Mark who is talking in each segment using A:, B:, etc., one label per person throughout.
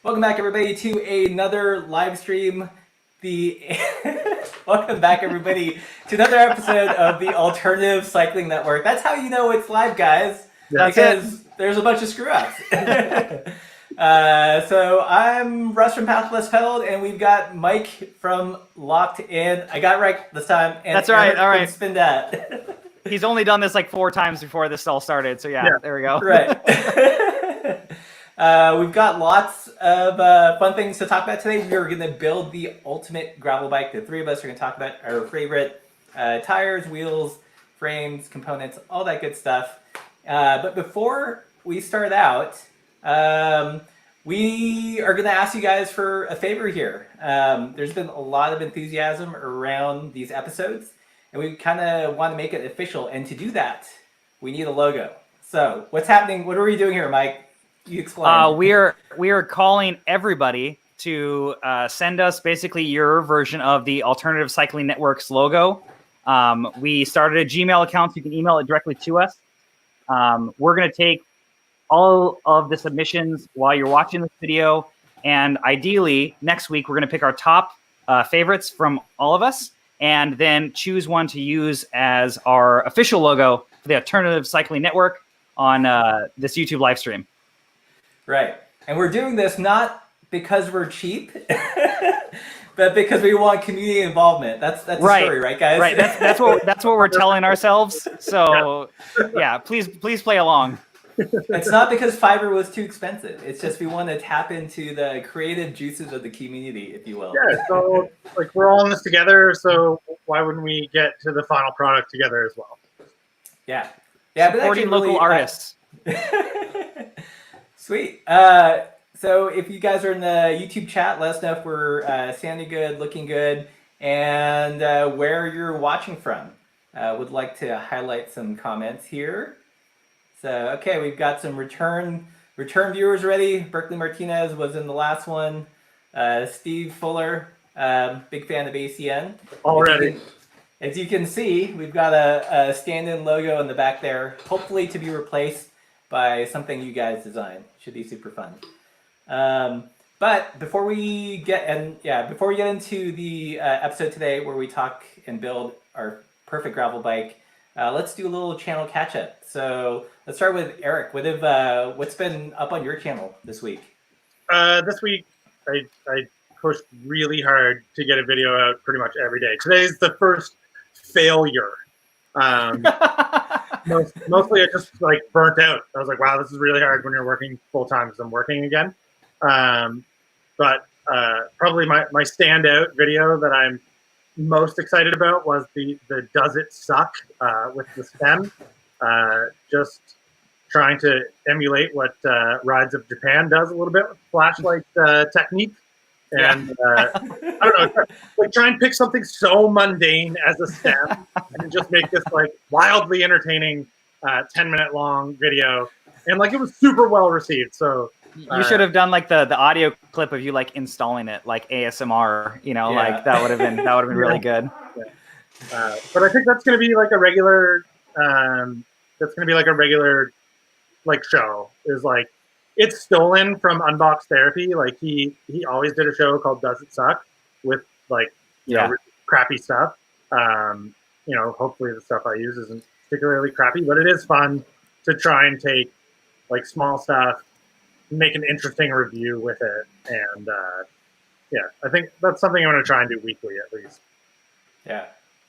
A: Welcome back, everybody, to another live stream. Welcome back, everybody, to another episode of the Alternative Cycling Network. That's how you know it's live, guys. Because there's a bunch of screw ups. So I'm Russ from Path Less Pedaled, and we've got Mike from Locked In. I got it right this time. And
B: that's right. All right.
A: Spin that.
B: He's only done this like 4 times before this all started. So yeah. There we go.
A: Right. We've got lots of fun things to talk about today. We are going to build the ultimate gravel bike. The three of us are going to talk about our favorite tires, wheels, frames, components, all that good stuff. But before we start out, we are going to ask you guys for a favor here. There's been a lot of enthusiasm around these episodes, and we kind of want to make it official. And to do that, we need a logo. So what's happening? What are we doing here, Mike? You explain.
B: We are calling everybody to send us basically your version of the Alternative Cycling Network's logo. We started a Gmail account, so you can email it directly to us. We're going to take all of the submissions while you're watching this video, and ideally next week we're going to pick our top favorites from all of us, and then choose one to use as our official logo for the Alternative Cycling Network on this YouTube live stream.
A: Right. And we're doing this not because we're cheap, but because we want community involvement. That's
B: right.
A: The story, right, guys?
B: Right. That's what we're telling ourselves. So yeah, please play along.
A: It's not because fiber was too expensive. It's just we want to tap into the creative juices of the community, if you will.
C: Yeah, so like we're all in this together, so why wouldn't we get to the final product together as well?
A: Yeah.
B: Supporting local artists.
A: Sweet. So if you guys are in the YouTube chat, let us know if we're sounding good, looking good, and where you're watching from. Would like to highlight some comments here. So, okay, we've got some return viewers ready. Berkeley Martinez was in the last one. Steve Fuller, big fan of ACN.
C: Already.
A: As you can see, we've got a stand-in logo in the back there, hopefully to be replaced by something you guys designed. Should be super fun. But before we get into the episode today where we talk and build our perfect gravel bike, let's do a little channel catch-up. So let's start with Eric. What's been up on your channel this week?
C: This week, I pushed really hard to get a video out pretty much every day. Today's the first failure. Mostly I just like burnt out. I was like, wow, this is really hard when you're working full time because I'm working again. But probably my standout video that I'm most excited about was the Does It Suck with the stem. Just trying to emulate what Rides of Japan does a little bit with flashlight technique. And I don't know, like try and pick something so mundane as a stem and just make this like wildly entertaining 10-minute long video. And like it was super well received. So
B: you should have done like the audio clip of you like installing it like ASMR, like that would have been really good.
C: Yeah. But I think that's gonna be like a regular like show is like it's stolen from Unbox Therapy. Like he always did a show called Does It Suck with like crappy stuff. Hopefully the stuff I use isn't particularly crappy, but it is fun to try and take like small stuff, make an interesting review with it, and I think that's something I'm going to try and do weekly at least.
A: Yeah,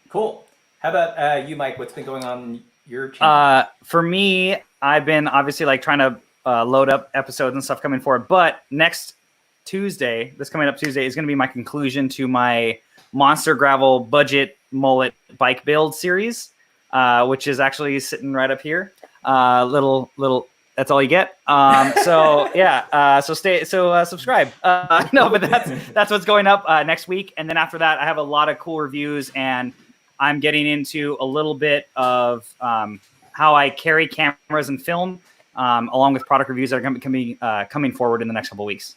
A: cool. How about you, Mike? What's been going on your channel?
B: For me, I've been obviously like trying to load up episodes and stuff coming forward. But this coming up Tuesday, is going to be my conclusion to my Monster Gravel Budget Mullet Bike Build series, which is actually sitting right up here. Little. That's all you get. So subscribe. No, but that's what's going up next week. And then after that, I have a lot of cool reviews, and I'm getting into a little bit of how I carry cameras and film, along with product reviews that are going to be coming forward in the next couple of weeks.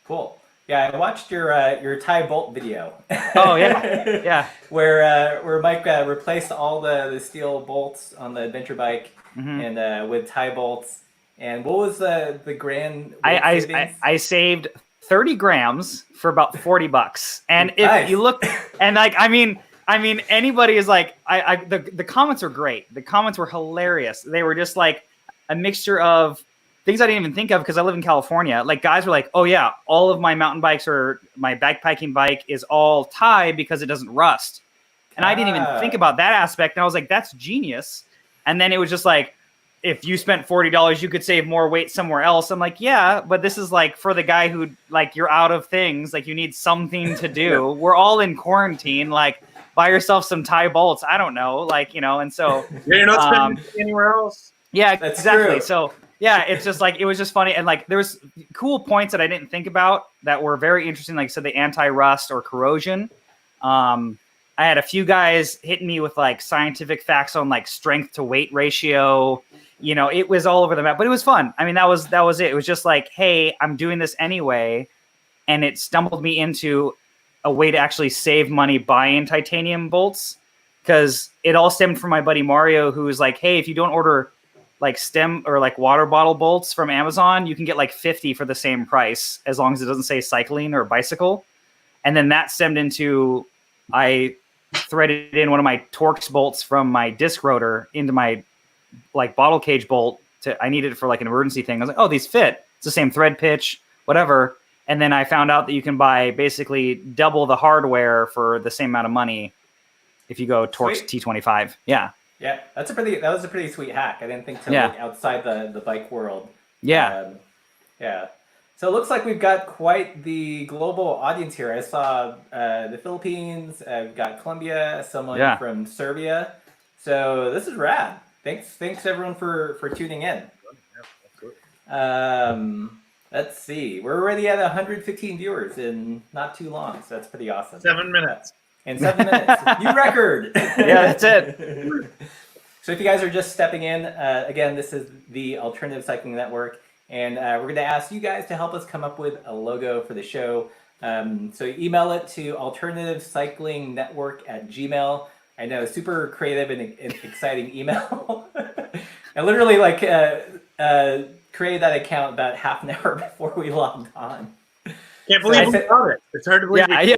A: Cool. Yeah, I watched your tie bolt video.
B: Oh yeah.
A: Where Mike replaced all the steel bolts on the adventure bike and with tie bolts. And what was the grand?
B: I saved 30 grams for about $40. And if
A: Nice.
B: you look, and like, I mean, anybody is like, the comments were great. The comments were hilarious. They were just like a mixture of things I didn't even think of because I live in California. Like guys were like, oh yeah, all of my mountain bikes or my backpacking bike is all Thai because it doesn't rust. And I didn't even think about that aspect. And I was like, that's genius. And then it was just like, if you spent $40, you could save more weight somewhere else. I'm like, yeah, but this is like for the guy who like you're out of things, like you need something to do. We're all in quarantine, like buy yourself some Thai bolts. I don't know, like, you know, and so
C: Yeah, you're not spending anywhere else.
B: yeah,
A: That's
B: exactly.
A: true.
B: So yeah, it's just like it was just funny. And like there was cool points that I didn't think about that were very interesting, like I said, the anti-rust or corrosion. I had a few guys hitting me with like scientific facts on like strength to weight ratio. You know, it was all over the map, but it was fun. I mean, that was it. It was just like, hey, I'm doing this anyway. And it stumbled me into a way to actually save money buying titanium bolts, because it all stemmed from my buddy Mario, who was like, hey, if you don't order like stem or like water bottle bolts from Amazon, you can get like 50 for the same price as long as it doesn't say cycling or bicycle. And then that stemmed into, I threaded in one of my Torx bolts from my disc rotor into my like bottle cage bolt. I needed it for like an emergency thing. I was like, oh, these fit. It's the same thread pitch, whatever. And then I found out that you can buy basically double the hardware for the same amount of money if you go Torx T25. Yeah.
A: Yeah, that was a pretty sweet hack. I didn't think to
B: Yeah.
A: look outside the bike world.
B: Yeah.
A: Yeah. So it looks like we've got quite the global audience here. I saw the Philippines, we've got Colombia, someone from Serbia. So this is rad. Thanks everyone for tuning in. Let's see. We're already at 115 viewers in not too long, so that's pretty awesome.
C: 7 minutes.
A: In 7 minutes. New record.
B: Yeah, that's it.
A: So if you guys are just stepping in, again, this is the Alternative Cycling Network, and we're going to ask you guys to help us come up with a logo for the show. So email it to alternativecyclingnetwork@gmail.com. I know, super creative and exciting email. I literally created that account about half an hour before we logged on.
C: Can't believe we got it. It's hard to believe.
B: Yeah.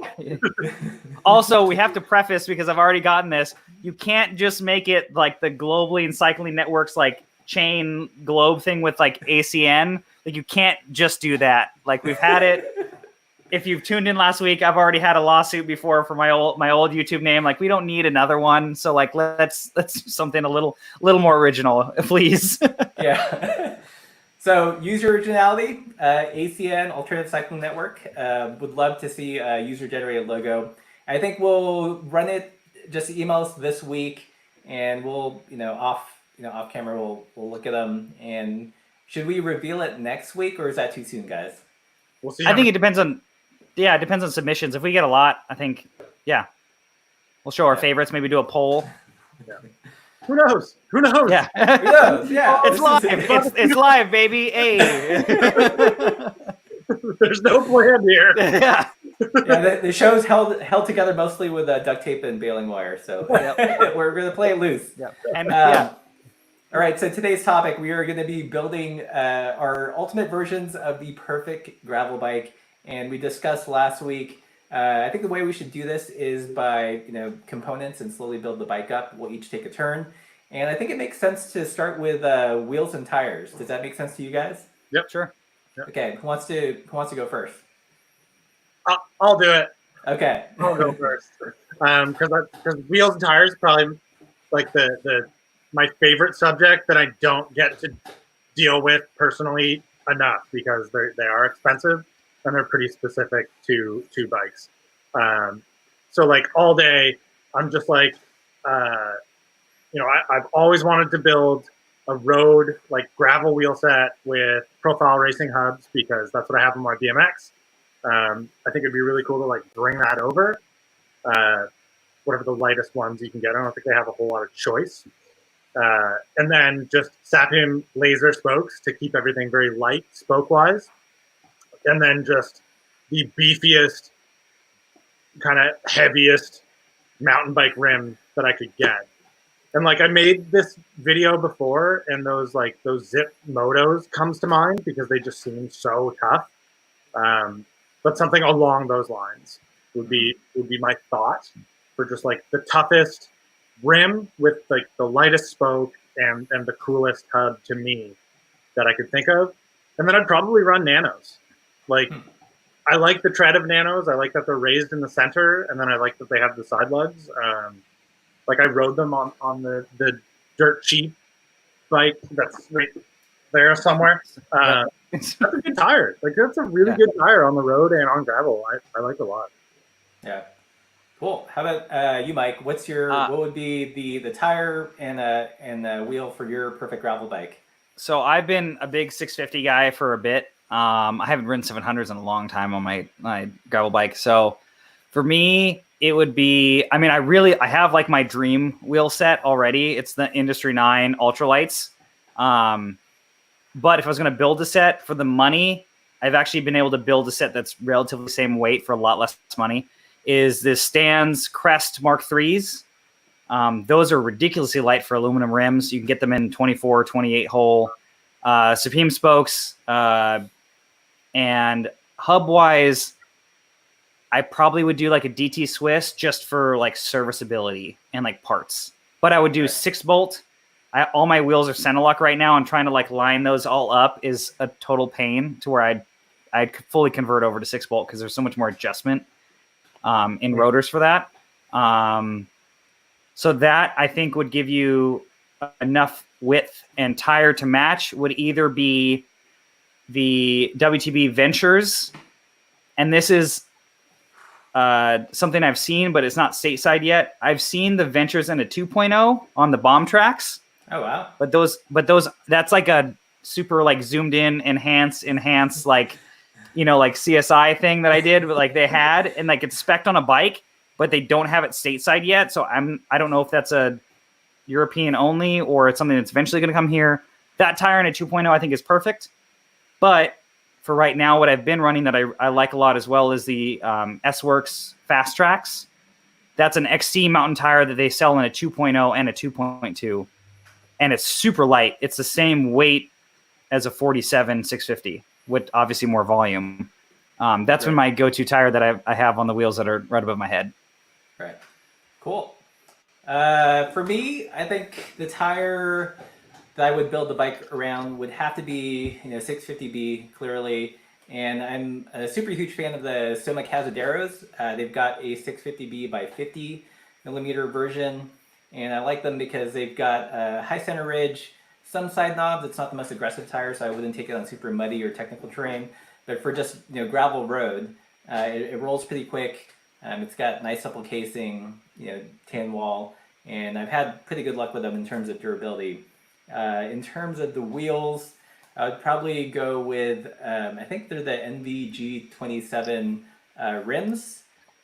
B: Also, we have to preface, because I've already gotten this, you can't just make it like the Globally and Cycling Network's like chain globe thing with like ACN. Like you can't just do that. Like we've had it. If you've tuned in last week, I've already had a lawsuit before for my old YouTube name. Like we don't need another one. So like let's do something a little more original, please.
A: Yeah. So use your originality, ACN, Alternative Cycling Network. Would love to see a user-generated logo. I think we'll run it, just email us this week, and we'll, off camera, we'll look at them. And should we reveal it next week, or is that too soon, guys?
C: We'll see.
B: I think it depends on submissions. If we get a lot, I think, we'll show our favorites, maybe do a poll.
C: Yeah. Who knows?
B: Yeah.
A: Who knows? Yeah.
B: It's live. It's live, baby. Hey.
C: There's no plan here.
B: Yeah.
A: Yeah, the show's held together mostly with duct tape and baling wire, so we're going to play it loose.
B: Yeah. And
A: all right, so today's topic, we are going to be building our ultimate versions of the perfect gravel bike, and we discussed last week. I think the way we should do this is by components and slowly build the bike up. We'll each take a turn, and I think it makes sense to start with wheels and tires. Does that make sense to you guys?
C: Yep,
B: sure.
C: Yep.
A: Okay, who wants to go first?
C: I'll do it.
A: Okay,
C: I'll go first. Because wheels and tires probably like my favorite subject that I don't get to deal with personally enough, because they are expensive and they're pretty specific to bikes. So like all day, I'm just like, I've always wanted to build a road like gravel wheel set with profile racing hubs, because that's what I have on my BMX. I think it'd be really cool to like bring that over. Whatever the lightest ones you can get. I don't think they have a whole lot of choice. And then just Sapim laser spokes to keep everything very light spoke-wise. And then just the beefiest, kind of heaviest mountain bike rim that I could get. And like I made this video before, and those Zip Motos comes to mind because they just seem so tough. but something along those lines would be my thought for just like the toughest rim with like the lightest spoke and the coolest hub to me that I could think of. And then I'd probably run nanos. Like I like the tread of nanos. I like that they're raised in the center, and then I like that they have the side lugs. Like I rode them on the dirt cheap bike that's right there somewhere. That's a good tire. Like that's a really good tire on the road and on gravel. I like it a lot.
A: Yeah. Cool. How about you, Mike? What's your what would be the tire and the wheel for your perfect gravel bike?
B: So I've been a big 650 guy for a bit. I haven't ridden 700s in a long time on my gravel bike. So for me, it would be, I mean, I have like my dream wheel set already. It's the Industry 9 Ultralights. But if I was going to build a set for the money, I've actually been able to build a set that's relatively the same weight for a lot less money, is this Stan's Crest Mark IIIs. Those are ridiculously light for aluminum rims. You can get them in 24, 28 hole, Supreme spokes, and hub wise, I probably would do like a DT Swiss just for like serviceability and like parts, but I would do 6-bolt. All my wheels are Centerlock right now, and trying to like line those all up is a total pain to where I'd fully convert over to 6-bolt because there's so much more adjustment in rotors for that. So that I think would give you enough width and tire to match. Would either be the WTB Ventures, and this is something I've seen, but it's not stateside yet. I've seen the Ventures in a 2.0 on the bomb tracks.
A: Oh wow!
B: But those that's like a super like zoomed in enhance like, you know, like CSI thing that I did, but like they had, and like it's spec'd on a bike, but they don't have it stateside yet. So I don't know if that's a European only or it's something that's eventually going to come here. That tire in a 2.0 I think is perfect. But for right now, what I've been running that I like a lot as well is the S-Works Fast Tracks. That's an XC mountain tire that they sell in a 2.0 and a 2.2. And it's super light. It's the same weight as a 47 650 with obviously more volume. That's been my go-to tire that I have on the wheels that are right above my head.
A: Right. Cool. For me, I think the tire that I would build the bike around would have to be, 650B clearly. And I'm a super huge fan of the Soma Cazaderos. They've got a 650B by 50 millimeter version. And I like them because they've got a high center ridge, some side knobs. It's not the most aggressive tire, so I wouldn't take it on super muddy or technical terrain. But for just gravel road, it rolls pretty quick. It's got nice supple casing, tan wall, and I've had pretty good luck with them in terms of durability. In terms of the wheels, I would probably go with, I think they're the NVG27 rims.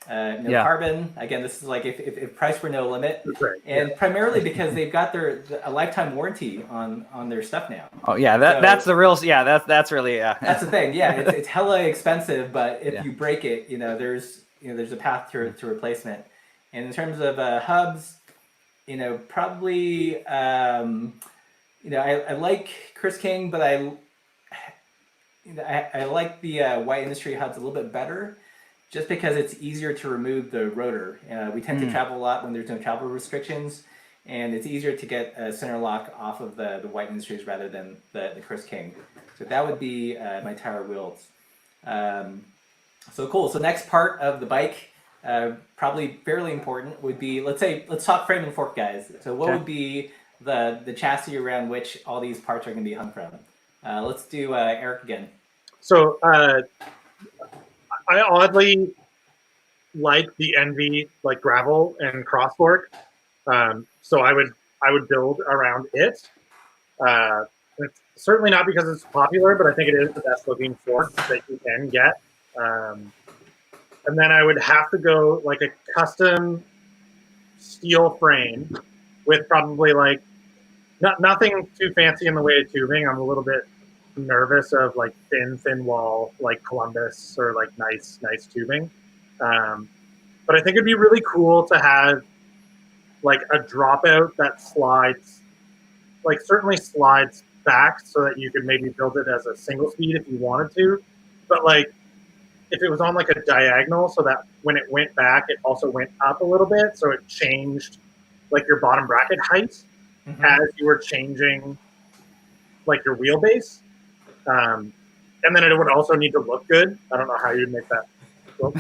A: Carbon. Again, this is like if price were no limit, and primarily because they've got a lifetime warranty on their stuff now.
B: Oh yeah, that's the real. Yeah, that's really
A: That's the thing. Yeah, it's hella expensive, but if you break it, there's a path to replacement. And in terms of hubs, probably I like Chris King, but I like the White Industry hubs a little bit better. Just because it's easier to remove the rotor. We tend to travel a lot when there's no travel restrictions, and it's easier to get a center lock off of the White Industries rather than the Chris King. So that would be my tire wheels. So cool. So next part of the bike, probably fairly important, would be, let's talk frame and fork, guys. So what would be the chassis around which all these parts are going to be hung from? Let's do Eric again.
C: So I oddly like the Envy like gravel and cross fork, so I would build around it. It's certainly not because it's popular, but I think it is the best looking fork that you can get. And then I would have to go like a custom steel frame with probably like nothing too fancy in the way of tubing. I'm a little bit nervous of like thin wall like Columbus or like nice tubing, but I think it'd be really cool to have like a dropout that slides, like certainly slides back so that you could maybe build it as a single speed if you wanted to, but like if it was on like a diagonal, so that when it went back, it also went up a little bit, so it changed like your bottom bracket height as you were changing like your wheelbase. And then it would also need to look good. I don't know how you'd make that look.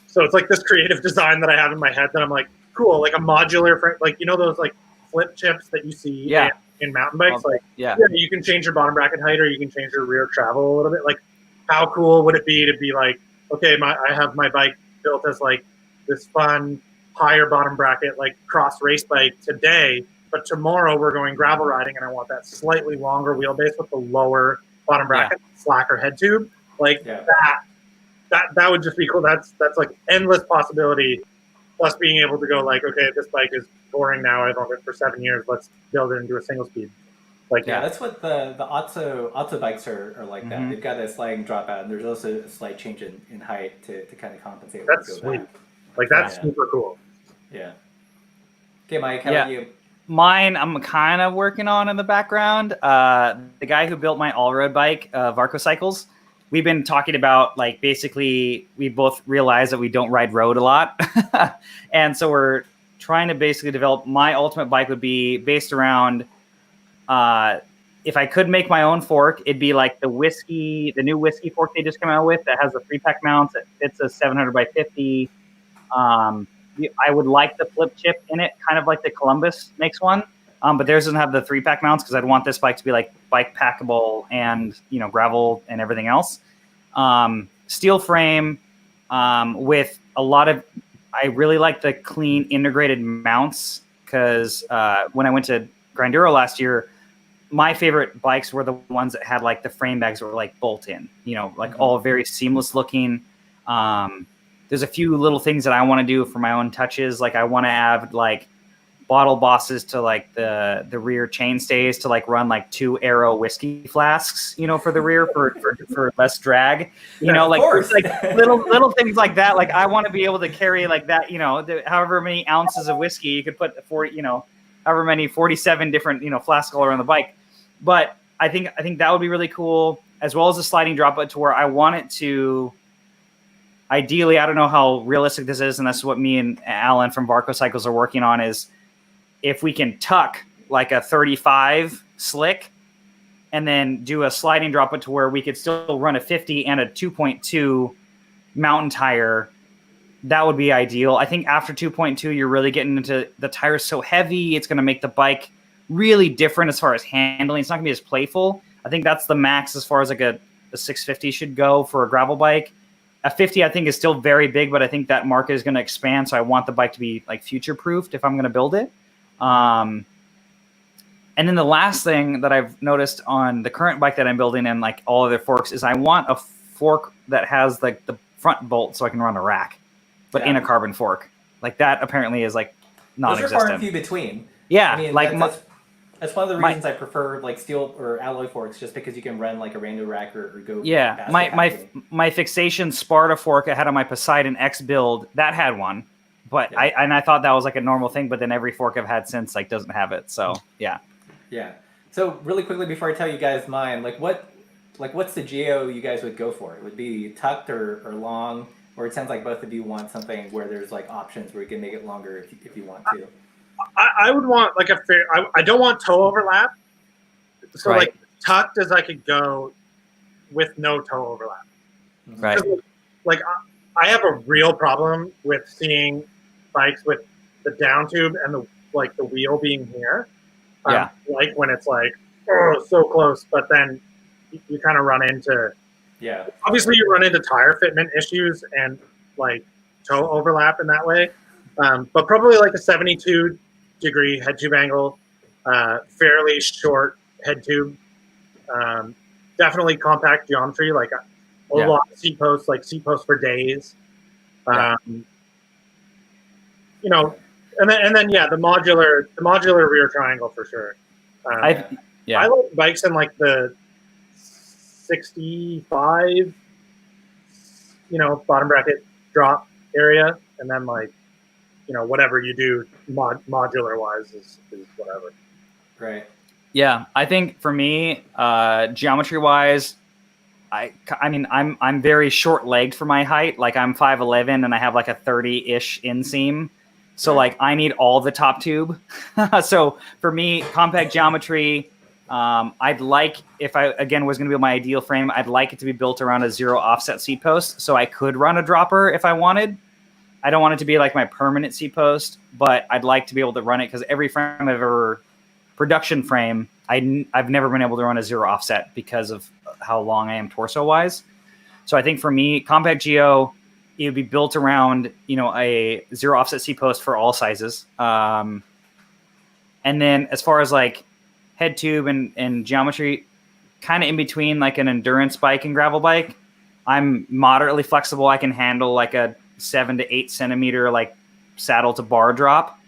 C: So it's like this creative design that I have in my head that I'm like, cool, like a modular frame, like those like flip chips that you see in mountain bikes. Like you can change your bottom bracket height or you can change your rear travel a little bit. Like how cool would it be to be like, okay, I have my bike built as like this fun higher bottom bracket like cross race bike today, but tomorrow we're going gravel riding and I want that slightly longer wheelbase with the lower bottom bracket, slacker head tube. Like that would just be cool. That's like endless possibility. Plus being able to go like, okay, this bike is boring now. I've owned it for 7 years. Let's build it into a single speed. Like
A: that's what the Otto bikes are like that. They've got a sliding dropout, and there's also a slight change in height to kind of compensate.
C: That's sweet. Back. Like that's super cool.
A: Yeah. Okay, Mike, how about you?
B: Mine, I'm kind of working on in the background. The guy who built my all-road bike, Varco Cycles, we've been talking about, like, basically we both realize that we don't ride road a lot. And so we're trying to basically develop, my ultimate bike would be based around, if I could make my own fork, it'd be like the new whiskey fork they just came out with that has the 3-pack mounts. It fits a 700 by 50. I would like the flip chip in it, kind of like the Columbus makes one, but theirs doesn't have the 3-pack mounts because I'd want this bike to be like bike packable and gravel and everything else. Steel frame with a lot of. I really like the clean integrated mounts because when I went to Grinduro last year, my favorite bikes were the ones that had like the frame bags that were like bolt in, like all very seamless looking. There's a few little things that I want to do for my own touches. Like I want to add like bottle bosses to like the rear chain stays to like run like 2 Arrow whiskey flasks, for the rear for less drag, like little things like that. Like I want to be able to carry like that, however many ounces of whiskey you could put however many 47 different, flasks all around the bike. But I think that would be really cool, as well as a sliding drop to where I want it to. Ideally, I don't know how realistic this is, and that's what me and Alan from Varco Cycles are working on, is if we can tuck like a 35 slick and then do a sliding drop to where we could still run a 50 and a 2.2 mountain tire, that would be ideal. I think after 2.2, you're really getting into the tire's so heavy, it's going to make the bike really different as far as handling. It's not going to be as playful. I think that's the max as far as like a 650 should go for a gravel bike. A 50, I think, is still very big, but I think that market is going to expand. So I want the bike to be like future-proofed if I'm going to build it. And then the last thing that I've noticed on the current bike that I'm building and like all of their forks is I want a fork that has like the front bolt so I can run a rack, but in a carbon fork. Like that apparently is like non-existent.
A: Those are far and few between.
B: Yeah,
A: I mean,
B: like
A: that's one of the reasons I prefer like steel or alloy forks, just because you can run like a rando rack or go.
B: Yeah, my fixation Sparta fork I had on my Poseidon X build that had one, but I thought that was like a normal thing. But then every fork I've had since like doesn't have it. So yeah.
A: So really quickly before I tell you guys mine, what's the geo you guys would go for? It would be tucked or long, or it sounds like both of you want something where there's like options where you can make it longer if you want to.
C: I would want like a fair. I don't want toe overlap. So like tucked as I could go with no toe overlap.
B: Right.
C: Like I have a real problem with seeing bikes with the down tube and the wheel being here. Like when it's like so close, but then you kind of run into.
A: Yeah.
C: Obviously, you run into tire fitment issues and like toe overlap in that way. But probably like a 72-degree head tube angle, fairly short head tube, definitely compact geometry, like a lot of seat posts for days. And then the modular rear triangle for sure. I like bikes in like the 65, bottom bracket drop area, and then like. Whatever you do modular wise is whatever.
A: Right.
B: Yeah. I think for me, geometry wise, I mean, I'm very short-legged for my height. Like I'm 5'11", and I have like a 30-ish inseam. So like I need all the top tube. So for me, compact geometry. I'd like, if I again was going to be my ideal frame, I'd like it to be built around a 0 offset seat post, so I could run a dropper if I wanted. I don't want it to be like my permanent seat post, but I'd like to be able to run it because every frame I've ever production frame, I've never been able to run a 0 offset because of how long I am torso wise. So I think for me, compact geo, it would be built around, you know, a 0 offset seat post for all sizes. And then as far as like head tube and geometry, kind of in between like an endurance bike and gravel bike, I'm moderately flexible. I can handle like a 7 to 8 centimeter like saddle to bar drop,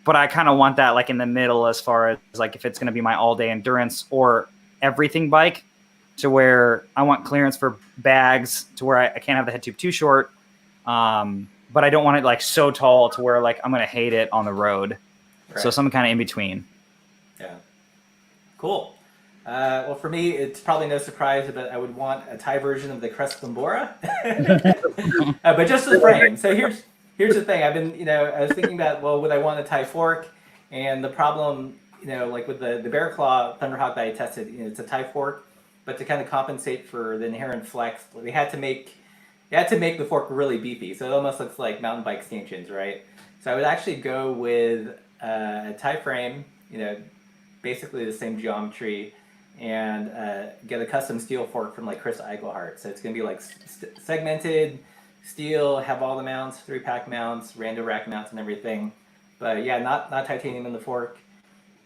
B: but I kind of want that like in the middle as far as like if it's going to be my all day endurance or everything bike, to where I want clearance for bags to where I can't have the head tube too short, but I don't want it like so tall to where like I'm going to hate it on the road. Right. So something kind of in between.
A: Yeah. Cool. Well, for me, it's probably no surprise that I would want a Thai version of the Crest Bambora, but just the frame. So here's the thing. I've been, I was thinking about, well, would I want a Thai fork? And the problem, like with the Bear Claw Thunderhawk that I tested, it's a Thai fork, but to kind of compensate for the inherent flex, they had to make the fork really beefy. So it almost looks like mountain bike stanchions, right? So I would actually go with a Thai frame, basically the same geometry, and get a custom steel fork from like Chris Eigelhart. So it's going to be like segmented steel, have all the mounts, 3-pack mounts, rando rack mounts and everything. But yeah, not titanium in the fork.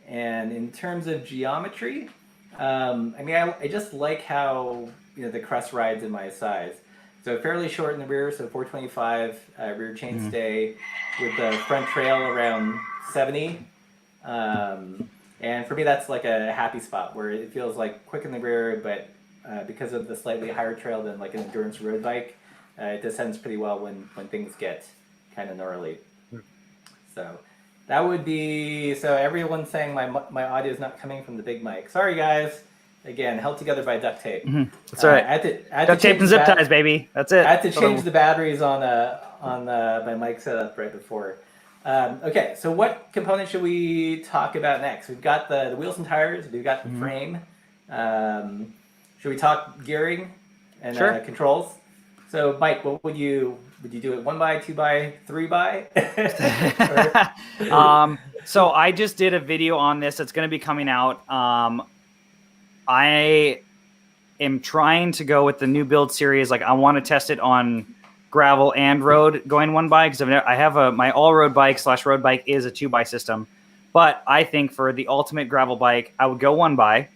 A: And in terms of geometry, I just like how the Crest rides in my size. So fairly short in the rear, so 425 rear chainstay with the front trail around 70. And for me, that's like a happy spot where it feels like quick in the rear, but because of the slightly higher trail than like an endurance road bike, it descends pretty well when things get kind of gnarly. So that would be, so everyone's saying my audio is not coming from the big mic. Sorry, guys. Again, held together by duct tape.
B: Mm-hmm. That's right.
A: I had
B: duct tape and zip ties, baby. That's it.
A: I had to change the batteries on my mic setup right before. Okay, so what component should we talk about next? We've got the wheels and tires. We've got the frame. Should we talk gearing and controls? So, Mike, what would you do it 1x, 2x, 3x?
B: So I just did a video on this. It's going to be coming out. I am trying to go with the new build series. Like I want to test it on gravel and road going 1x, because I have my all-road bike / road bike is a 2x system. But I think for the ultimate gravel bike, I would go 1x.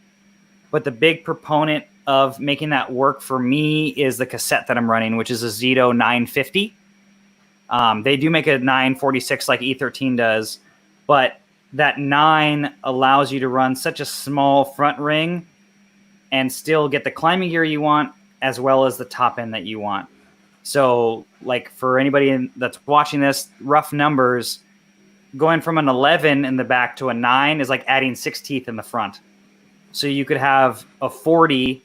B: But the big proponent of making that work for me is the cassette that I'm running, which is a Zito 950. They do make a 946 like E13 does, but that 9 allows you to run such a small front ring and still get the climbing gear you want as well as the top end that you want. So like for anybody that's watching this, rough numbers, going from an 11 in the back to a 9 is like adding 6 teeth in the front. So you could have a 40,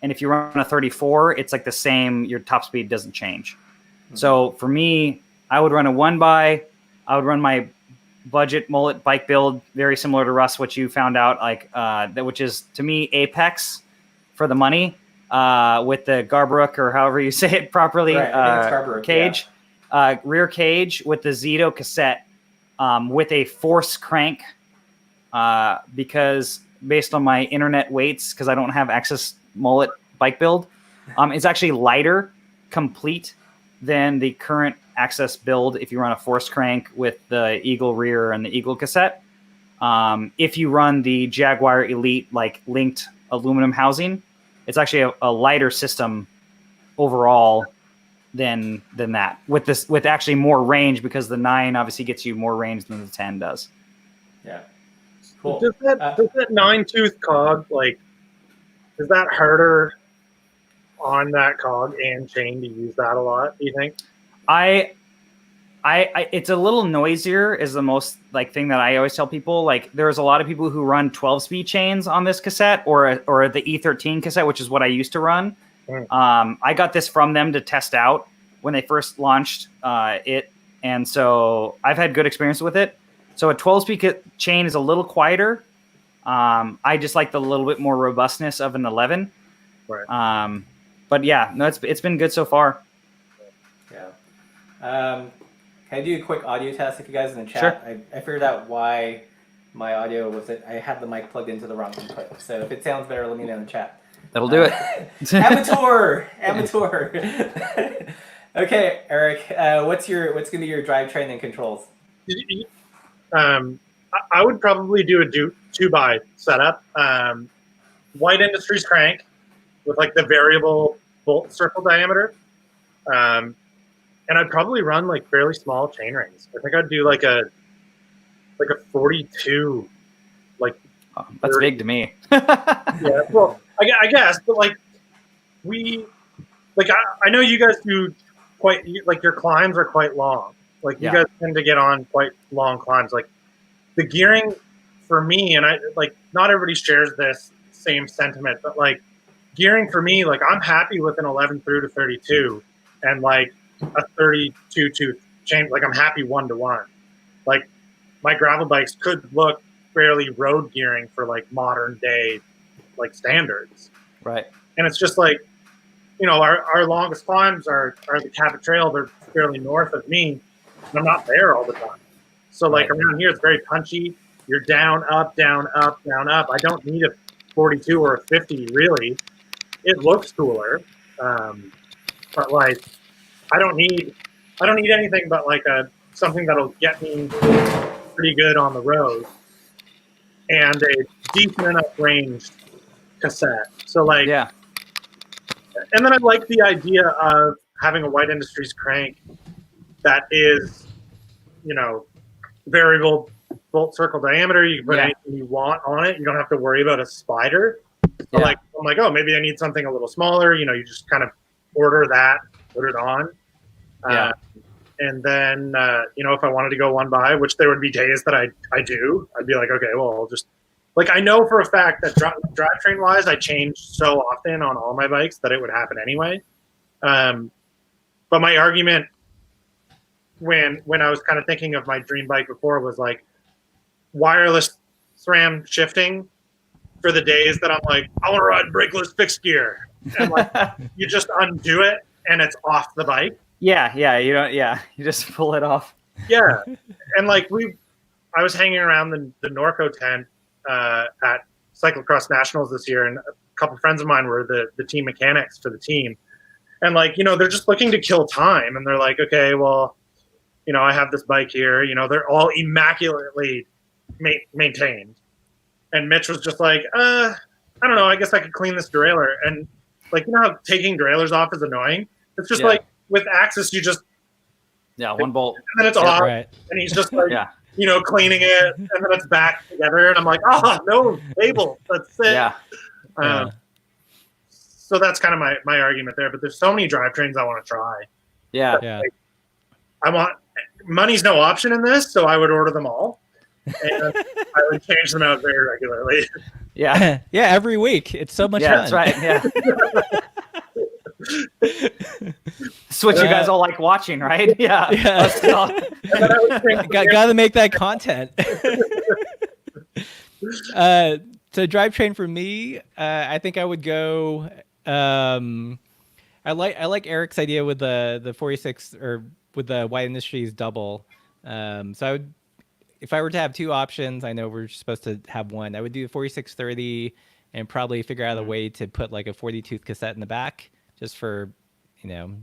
B: and if you run a 34, it's like the same, your top speed doesn't change. Mm-hmm. So for me, I would run a 1x. I would run my budget mullet bike build, very similar to Russ, what you found out, like which is to me Apex for the money, with the Garbrook, or however you say it properly,
A: right.
B: cage, rear cage with the Zito cassette, with a force crank, because based on my internet weights, because I don't have Access mullet bike build, it's actually lighter complete than the current Access build if you run a force crank with the Eagle rear and the Eagle cassette. If you run the Jaguar Elite like linked aluminum housing, it's actually a lighter system overall than that, with actually more range, because the 9 obviously gets you more range than the 10 does.
A: Yeah. Cool.
C: Does that 9-tooth cog, like, is that harder on that cog and chain to use that a lot, do you think?
B: I it's a little noisier is the most like thing that I always tell people. Like there's a lot of people who run 12-speed chains on this cassette or the E13 cassette, which is what I used to run. I got this from them to test out when they first launched it, and so I've had good experience with it. So a 12-speed chain is a little quieter. I just like the little bit more robustness of an 11.
C: Right.
B: But yeah, no, it's been good so far.
A: Yeah. Can I do a quick audio test if you guys in the chat?
B: Sure.
A: I figured out why my audio was I had the mic plugged into the wrong input. So if it sounds better, let me know in the chat.
B: That'll do it.
A: Amateur. Okay, Eric, what's gonna be your drivetrain and controls?
C: I would probably do a 2x setup. White Industries crank with like the variable bolt circle diameter. And I'd probably run like fairly small chain rings. I think I'd do like a 42. Like
B: that's 30. Big to me.
C: Yeah, well, I guess, but like I know you guys do quite, like your climbs are quite long. Like you guys tend to get on quite long climbs. Like the gearing for me, and I like not everybody shares this same sentiment, but like gearing for me, like I'm happy with an 11 through to 32 and like a 32 tooth chain. Like I'm happy 1-to-1. Like my gravel bikes could look fairly road gearing for like modern day like standards.
B: Right.
C: And it's just like, you know, our longest climbs are the Cabot Trail. They're fairly north of me, and I'm not there all the time. So like around here, it's very punchy. You're down, up, down, up, down, up. I don't need a 42 or a 50 really. It looks cooler, but like I don't need anything but like something that'll get me pretty good on the road and a decent enough range cassette. So like and then I like the idea of having a White Industries crank that is, you know, variable bolt circle diameter. You can put anything you want on it. You don't have to worry about a spider. So like, I'm like, oh, maybe I need something a little smaller. You know, you just kind of order that, put it on. And then, you know, if I wanted to go 1x, which there would be days that I do, I'd be like, okay, well, I'll just, like, I know for a fact that drivetrain wise, I change so often on all my bikes that it would happen anyway. But my argument when I was kind of thinking of my dream bike before was like wireless SRAM shifting for the days that I'm like, I want to ride brakeless fixed gear. And like, you just undo it and it's off the bike.
B: Yeah. You just pull it off.
C: Yeah. And like I was hanging around the Norco tent at Cyclocross Nationals this year, and a couple friends of mine were the team mechanics for the team. And like, you know, they're just looking to kill time, and they're like, okay, well, you know, I have this bike here, you know, they're all immaculately maintained. And Mitch was just like, I don't know, I guess I could clean this derailleur. And like, you know how taking derailleurs off is annoying? It's just like with Axis, you just
B: one bolt,
C: and then it's off, and he's just like, you know, cleaning it, and then it's back together, and I'm like, oh no, table, that's it. So that's kind of my argument there. But there's so many drivetrains I want to try. Like, I want money's no option in this, so I would order them all, and I would change them out very regularly.
D: Every week. It's so much fun.
B: That's right. Yeah. That's what you guys all like watching, right?
D: Gotta make that content. So drivetrain for me, I think I would go. I like Eric's idea with the 46 or with the White Industries double. So I would, if I were to have two options, I know we're supposed to have one. I would do the 4630 and probably figure out a way to put like a 40 tooth cassette in the back, just for, you know,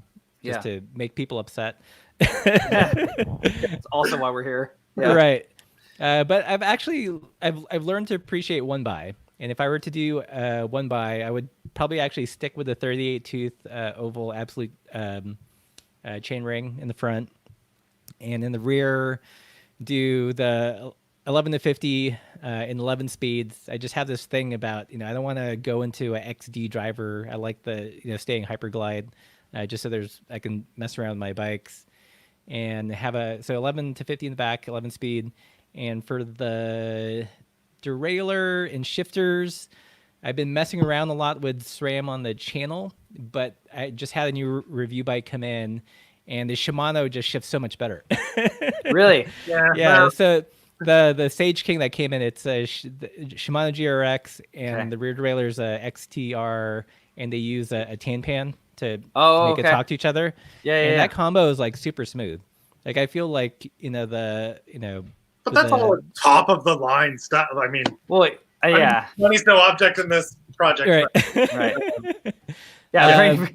D: just to make people upset.
B: That's also why we're here.
D: Right. But I've learned to appreciate 1x. And if I were to do 1x, I would probably actually stick with the 38 tooth oval absolute chain ring in the front, and in the rear do the 11 to 50 in 11 speeds. I just have this thing about, you know, I don't want to go into a XD driver. I like the, you know, staying hyperglide, just so I can mess around with my bikes, and have so 11 to 50 in the back, 11 speed. And for the derailleur and shifters, I've been messing around a lot with SRAM on the channel, but I just had a new review bike come in, and the Shimano just shifts so much better.
B: Really?
C: Yeah.
D: Yeah.
C: well,
D: So the Sage King that came in, it's a the Shimano GRX, and
B: Okay.
D: the rear derailleur's a XTR, and they use a tan pan to
B: Oh,
D: make it
B: okay.
D: talk to each other.
B: Yeah,
D: And
B: yeah.
D: that combo is like super smooth. Like I feel like
C: but that's all top of the line stuff. I mean,
B: Well, yeah.
C: money's no object in this project.
D: right.
B: Right. Yeah.
D: Um,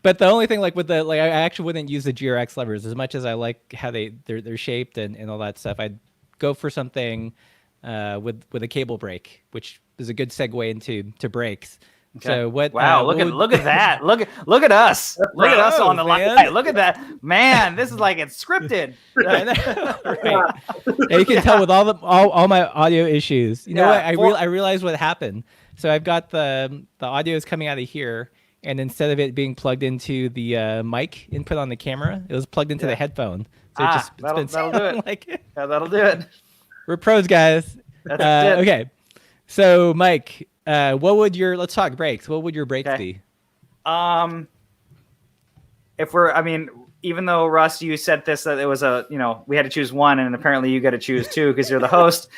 D: But the only thing, like with the I actually wouldn't use the GRX levers as much as I like how they're shaped and all that stuff. I'd go for something with a cable brake, which is a good segue into brakes.
B: Okay.
D: So what?
B: Wow!
D: what
B: Look at that! Look at us! Look at us on the
D: man.
B: line! Look at that, man! This is like it's scripted.
D: I know, right. And you can tell with all my audio issues. You know what? I realized what happened. So I've got the audio is coming out of here, and instead of it being plugged into the mic input on the camera, it was plugged into the headphone. So
B: that'll do it.
D: Like
B: Yeah, that'll do it.
D: we're pros, guys.
B: That's it.
D: Okay. So Mike, let's talk brakes. What would your brakes
B: Okay.
D: be?
B: Even though Russ, you said this, that it was we had to choose one, and apparently you got to choose two because you're the host.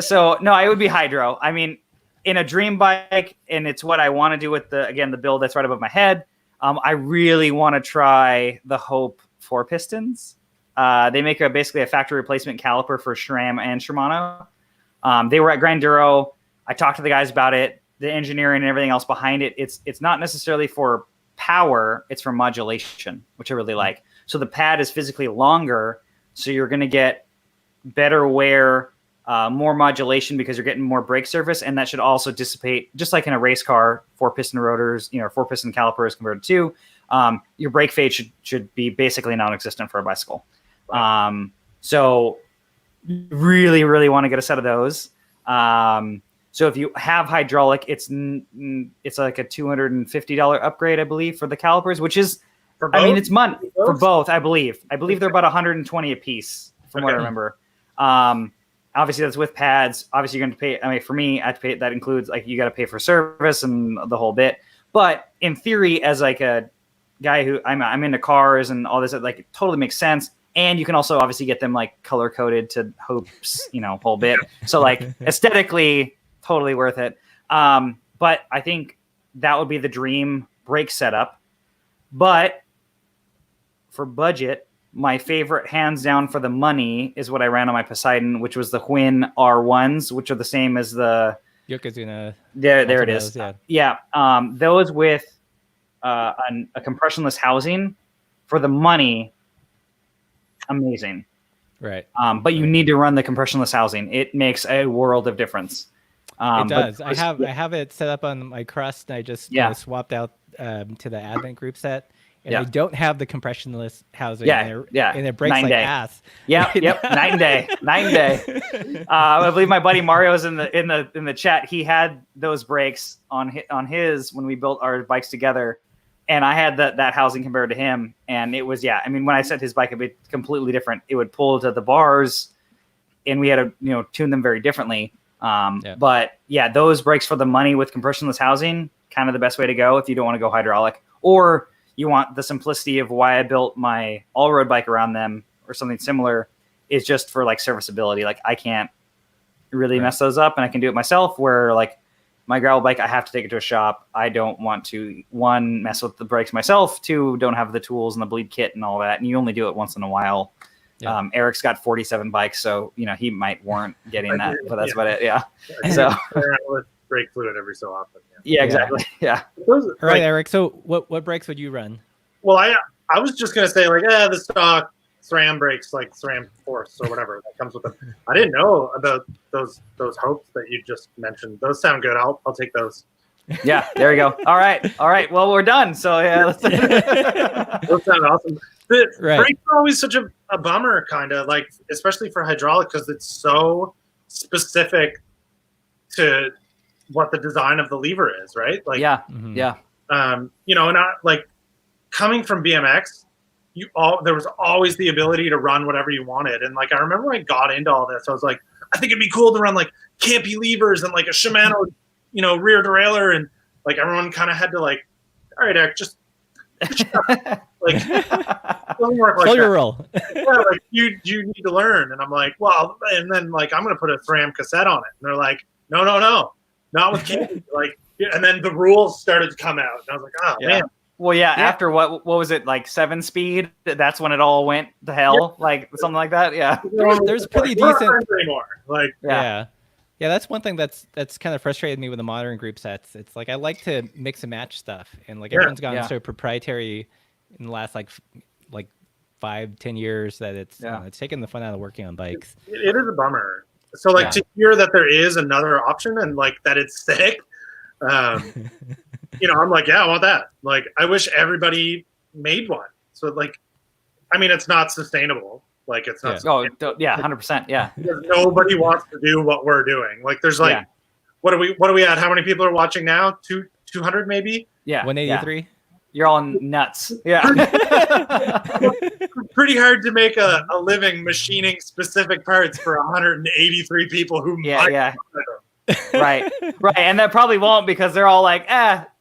B: So no, it would be hydro. I mean, in a dream bike, and it's what I want to do with the build that's right above my head. I really want to try the Hope 4 pistons. They make basically a factory replacement caliper for SRAM and Shimano. They were at Granduro. I talked to the guys about it, the engineering and everything else behind it. It's not necessarily for power, it's for modulation, which I really like. So the pad is physically longer, so you're going to get better wear, more modulation because you're getting more brake surface, and that should also dissipate, just like in a race car, 4-piston rotors, 4-piston calipers compared to 2. Your brake fade should be basically non-existent for a bicycle.
C: Right.
B: So really, really want to get a set of those. So if you have hydraulic, it's like a $250 upgrade, I believe, for the calipers, which is,
C: For both?
B: I mean, it's money
C: For
B: for
C: both?
B: both, I believe. I believe they're about 120 a piece, from what I
C: Okay.
B: remember. Obviously, that's with pads. Obviously, you're going to pay. I mean, for me, I have to pay. That includes you got to pay for service and the whole bit. But in theory, as like a guy who I'm into cars and all this, it totally makes sense. And you can also obviously get them like color coded to Hope's, whole bit. So aesthetically, totally worth it. But I think that would be the dream brake setup. But for budget, my favorite, hands down, for the money is what I ran on my Poseidon, which was the Hwin R1s, which are the same as the
D: Yokozuna.
B: there it is.
D: Those,
B: Yeah. Those with a compressionless housing for the money, amazing.
D: Right.
B: But you need to run the compressionless housing. It makes a world of difference.
D: It does. I have it set up on my Crust, and I just swapped out to the Advent group set. And I don't have the compressionless housing. And it breaks like ass.
B: Yeah, yep, night and day. I believe my buddy Mario's in the chat. He had those brakes on his when we built our bikes together, and I had that housing compared to him, and it was I mean, when I set his bike, it'd be completely different. It would pull to the bars, and we had to tune them very differently. But those brakes for the money with compressionless housing, kind of the best way to go if you don't want to go hydraulic, or you want the simplicity of why I built my all-road bike around them or something similar, is just for serviceability. I can't really mess those up, and I can do it myself, where my gravel bike, I have to take it to a shop. I don't want to, 1, mess with the brakes myself, 2, don't have the tools and the bleed kit and all that. And you only do it once in a while. Yeah. Eric's got 47 bikes, so he might warrant getting that, but that's about it. Yeah. So
C: with brake fluid every so often.
B: Yeah, exactly. Yeah.
C: Those,
D: all right, Eric. So what brakes would you run?
C: Well, I was just gonna say the stock SRAM brakes, SRAM Force or whatever that comes with them. I didn't know about those hopes that you just mentioned. Those sound good. I'll take those.
B: Yeah, there you go. All right. Well, we're done. So
C: those sound awesome. The brakes are always such a bummer, kind of especially for hydraulic, because it's so specific to what the design of the lever is, right? And coming from BMX, there was always the ability to run whatever you wanted. And I remember when I got into all this, I was like, I think it'd be cool to run campy levers and a Shimano, rear derailleur, and everyone kind of had to all right, Eric, just like it doesn't work like
D: Slow your
C: that.
D: roll.
C: Yeah, like you need to learn. And I'm like, well, and then like I'm gonna put a SRAM cassette on it. And they're like, no, not with candy. Like, and then the rules started to come out. And I was like, oh
B: Yeah.
C: man.
B: Well, yeah, after what was it, like 7 speed? That's when it all went to hell, like something like that. Yeah.
D: There's pretty
C: We're not
D: decent.
C: friends anymore. Like,
D: Yeah. Yeah, that's one thing that's kind of frustrated me with the modern group sets. It's like I like to mix and match stuff, and like everyone's gotten so proprietary in the last like 5-10 years that it's it's taken the fun out of working on bikes.
C: it is a bummer. So like to hear that there is another option and like that it's sick, you know, I'm like, yeah, I want that. Like, I wish everybody made one. So like, I mean, it's not sustainable. Like, it's not.
B: Oh, yeah, 100%. Yeah.
C: Because nobody wants to do what we're doing. Like, there's like, what are we at? How many people are watching now? 200 maybe?
B: Yeah.
D: 183.
B: Yeah. You're all nuts. Yeah.
C: Pretty hard to make a living machining specific parts for 183 people who
B: yeah. Right. And that probably won't, because they're all like,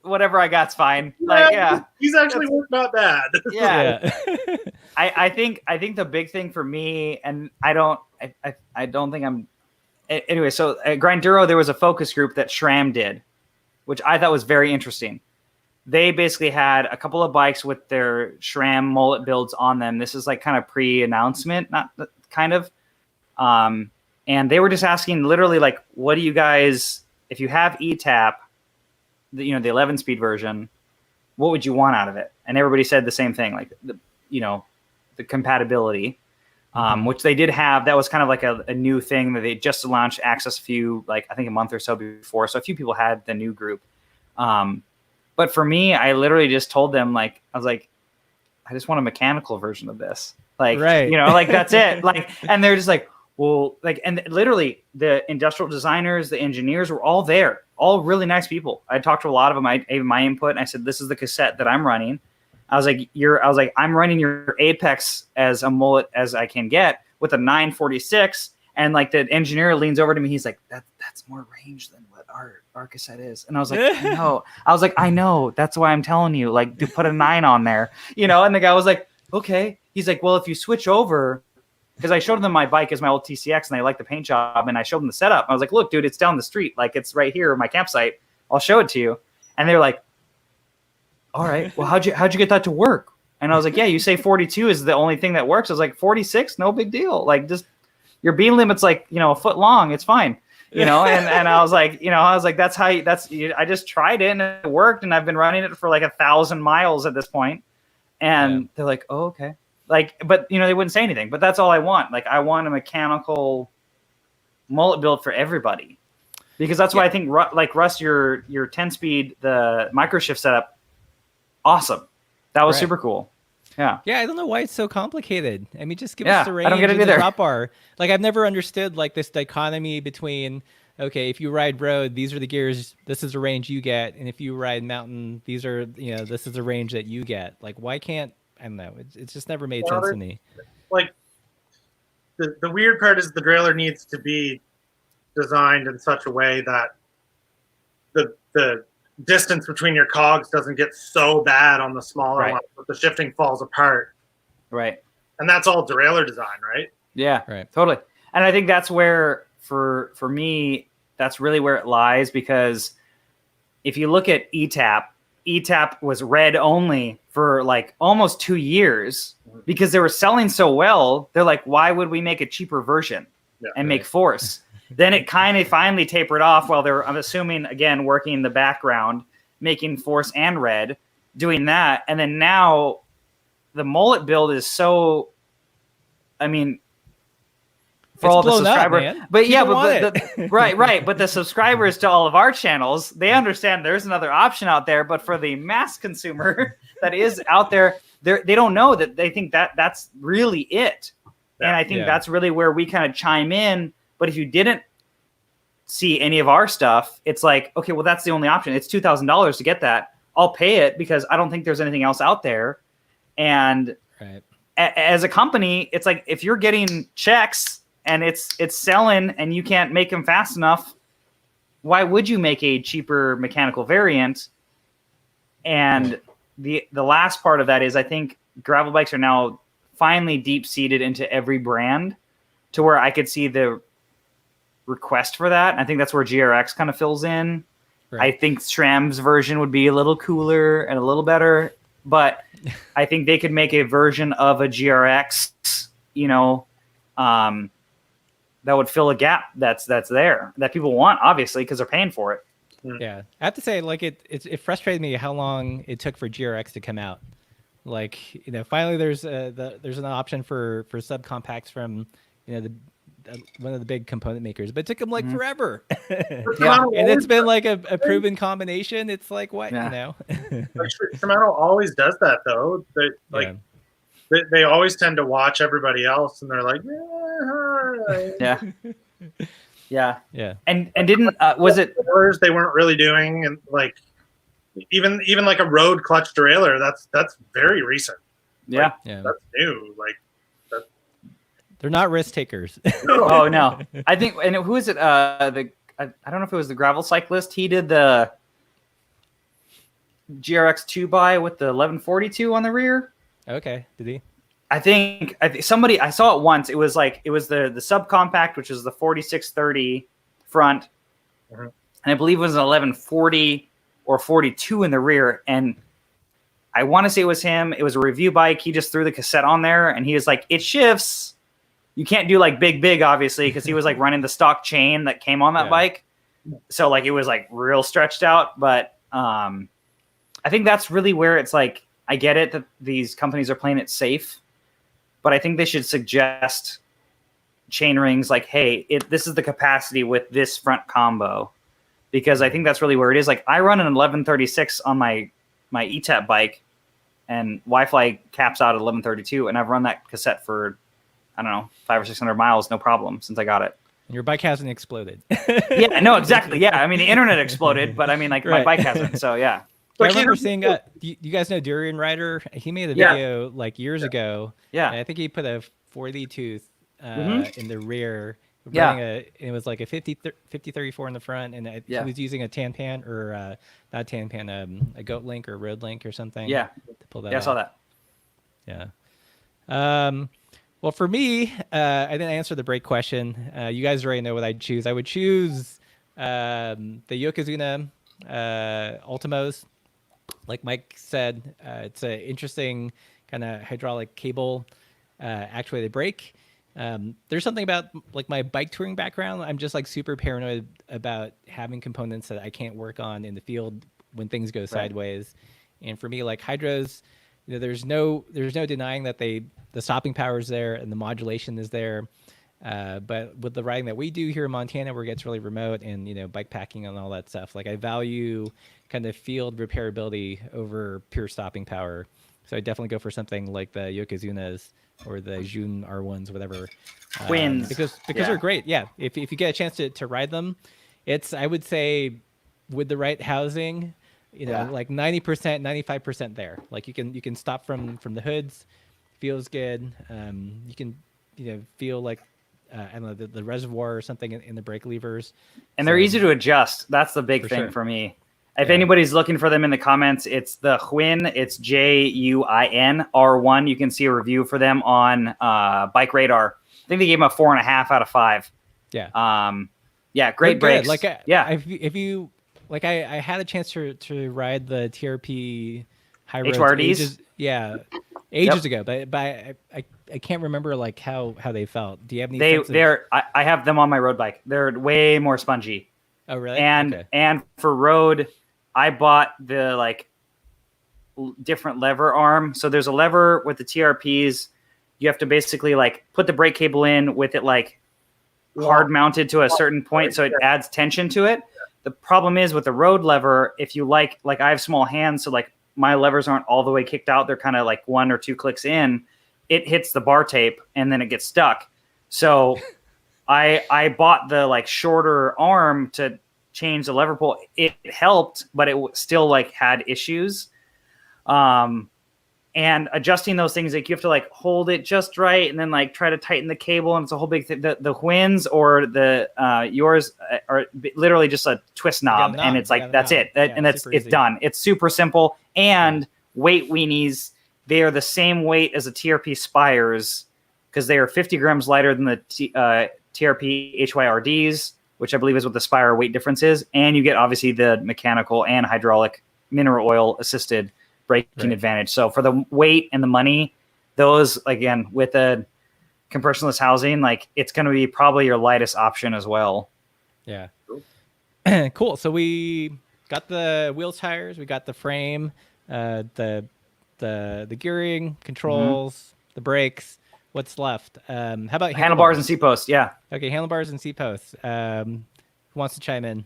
B: whatever I got's fine. Like,
C: He's actually worked not bad.
B: Yeah. I think the big thing for me, and I don't think I'm anyway. So at Grinduro, there was a focus group that SRAM did, which I thought was very interesting. They basically had a couple of bikes with their SRAM mullet builds on them. This is like kind of pre-announcement, not kind of. And they were just asking literally like, what do you guys, if you have ETAP, the 11-speed version, what would you want out of it? And everybody said the same thing, like the compatibility, which they did have. That was kind of like a new thing that they just launched access I think a month or so before. So a few people had the new group. But for me, I literally just told them, like, I was like, I just want a mechanical version of this. Like, like that's it. Like, and they're just like, well, like, and literally the industrial designers, the engineers were all there, all really nice people. I talked to a lot of them. I gave my input, and I said, this is the cassette that I'm running. I was like, I'm running your Apex as a mullet as I can get with a 946. And like the engineer leans over to me. He's like, that's more range than what our cassette is. And I was like, no. I know. That's why I'm telling you, like, to put a 9 on there, And the guy was like, okay. He's like, well, if you switch over, because I showed them my bike as my old TCX, and they liked the paint job, and I showed them the setup. I was like, look, dude, it's down the street. Like, it's right here, my campsite. I'll show it to you. And they were like, all right, well, how'd you get that to work? And I was like, yeah, you say 42 is the only thing that works. I was like, 46, no big deal. Like, just your beam limit's like, a foot long. It's fine. And I was like, that's how I just tried it and it worked. And I've been running it for like 1,000 miles at this point. And they're like, oh, okay. Like, but they wouldn't say anything, but that's all I want. Like, I want a mechanical mullet build for everybody, because that's why I think like Russ, your 10-speed, the microshift setup, awesome. That was super cool. Yeah.
D: Yeah, I don't know why it's so complicated. I mean, just give us the range.
B: I don't get it
D: and
B: either.
D: the drop bar. Like, I've never understood like this dichotomy between, okay, if you ride road, these are the gears, this is the range you get, and if you ride mountain, these are this is the range that you get. Like, why can't, I don't know. It's just never made sense to me.
C: Like, the weird part is the derailleur needs to be designed in such a way that the distance between your cogs doesn't get so bad on the smaller ones, but the shifting falls apart.
B: Right.
C: And that's all derailleur design, right?
B: Yeah, right. Totally. And I think that's where, for me, that's really where it lies, because if you look at ETAP was red only for like almost 2 years because they were selling so well. They're like, why would we make a cheaper version and make force? Then it kind of finally tapered off while they're, I'm assuming, again, working in the background, making force and red, doing that. And then now the mullet build is so, I mean, for
D: it's
B: all the
D: subscribers,
B: but right. But the subscribers to all of our channels, they understand there's another option out there. But for the mass consumer that is out there, they don't know that. They think that that's really it. And I think that's really where we kind of chime in. But if you didn't see any of our stuff, it's like, okay, well, that's the only option. It's $2,000 to get that. I'll pay it because I don't think there's anything else out there. And as a company, it's like, if you're getting checks and it's selling and you can't make them fast enough, why would you make a cheaper mechanical variant And the last part of that is I think gravel bikes are now finally deep seated into every brand to where I could see the request for that. I think that's where GRX kind of fills in.
D: Right.
B: I think SRAM's version would be a little cooler and a little better, but I think they could make a version of a GRX, that would fill a gap that's there that people want, obviously, because they're paying for it.
D: Yeah, I have to say, like it frustrated me how long it took for GRX to come out. Like, finally there's an option for subcompacts from one of the big component makers, but it took them like forever.
B: Yeah.
D: And it's been like a proven combination. It's like what
C: Shimano always does that though. They always tend to watch everybody else, and they're like,
B: Yeah. And
D: yeah.
B: didn't was it?
C: They weren't really doing, and like even like a road clutch derailleur. That's very recent.
B: Yeah.
C: That's new. Like
D: they're not risk takers.
B: Oh no, I think. And who is it? I don't know if it was the gravel cyclist. He did the GRX 2x with the 1142 on the rear.
D: Okay, did he?
B: I think somebody, I saw it once. It was the subcompact, which is the 4630 front, and I believe it was an 1140 or 42 in the rear. And I want to say it was him. It was a review bike. He just threw the cassette on there, and he was like, "It shifts. You can't do like big, obviously," because he was like running the stock chain that came on that bike. So like it was like real stretched out. But I think that's really where it's like, I get it that these companies are playing it safe, but I think they should suggest chain rings like, hey, this is the capacity with this front combo, because I think that's really where it is. Like I run an 1136 on my ETAP bike, and Y-Fly caps out at 1132, and I've run that cassette for, I don't know, 500 or 600 miles, no problem since I got it.
D: And your bike hasn't exploded.
B: Yeah, no, exactly. Yeah, I mean the internet exploded, but I mean like my bike hasn't. So yeah.
D: I remember seeing you guys know Durian Rider? He made a video like years ago.
B: Yeah.
D: And I think he put a 40 tooth in the rear. It was like a 5034 in the front, and he was using a Tanpan or not Tanpan, a Goat Link or Road Link or something.
B: Yeah.
D: To pull that
B: I saw that.
D: Yeah. Well, for me, I didn't answer the brake question. You guys already know what I'd choose. I would choose the Yokozuna Ultimos. Like Mike said, it's an interesting kind of hydraulic cable actuated brake. There's something about like my bike touring background. I'm just like super paranoid about having components that I can't work on in the field when things go sideways. And for me, like hydros, there's no denying that the stopping power is there and the modulation is there. But with the riding that we do here in Montana, where it gets really remote and, bike packing and all that stuff, like I value kind of field repairability over pure stopping power. So I definitely go for something like the Yokozunas or the Jun R1s, whatever.
B: Twins.
D: Because they're great. Yeah. If you get a chance to ride them, it's, I would say with the right housing, like 90%, 95% there. Like you can stop from the hoods, feels good. You can, feel like, I don't know, the reservoir or something in the brake levers.
B: And they're easy to adjust. That's the big thing for me. If anybody's looking for them in the comments, it's the Juin. It's Juin R1. You can see a review for them on Bike Radar. I think they gave them a 4.5 out of 5.
D: Yeah.
B: Great brakes.
D: Like, if you like, I had a chance to ride the TRP high roads
B: HYRDs.
D: Ages ago, but I can't remember like how they felt. Do you have any?
B: I have them on my road bike. They're way more spongy.
D: Oh really?
B: And for road, I bought the like different lever arm. So there's a lever with the TRPs. You have to basically like put the brake cable in with it like hard mounted to a certain point, so it adds tension to it. The problem is with the road lever, if you like I have small hands, so like my levers aren't all the way kicked out. They're kind of like 1 or 2 clicks in. It hits the bar tape and then it gets stuck. So I bought the like shorter arm to change the lever pull. It helped, but it still like had issues. and adjusting those things, like you have to like hold it just right and then like try to tighten the cable, and it's a whole big thing. The Hwin's or the yours are literally just a twist knob, and it's like that's it. And it's done. It's super simple. And weight weenies, they are the same weight as the TRP Spires because they are 50 grams lighter than the TRP HYRDs, which I believe is what the Spire weight difference is. And you get obviously the mechanical and hydraulic mineral oil assisted braking advantage. So for the weight and the money, those, again, with a compressionless housing, like it's going to be probably your lightest option as well.
D: Yeah. Cool. So we got the wheel tires, we got the frame, the gearing, controls, the brakes. What's left? How about
B: handlebars and seat posts? Yeah.
D: Okay, handlebars and seat posts. Who wants to chime in?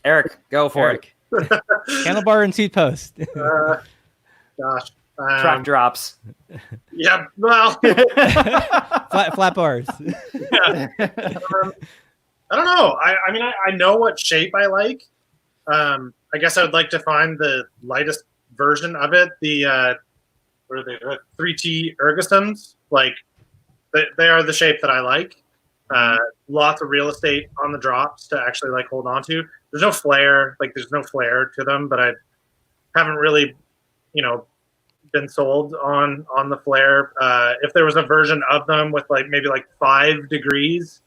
B: Eric, go for it.
D: Handlebar and seat post.
C: Gosh.
B: Truck drops.
C: Yeah, well.
D: flat bars.
C: Yeah. I don't know. I mean, I know what shape I like. I guess I would like to find the lightest version of it. The what are they? 3T Ergustums. Like, they are the shape that I like. Lots of real estate on the drops to actually like hold on to. There's no flare, there's no flare to them, but I haven't really, been sold on the flare. If there was a version of them with maybe 5 degrees,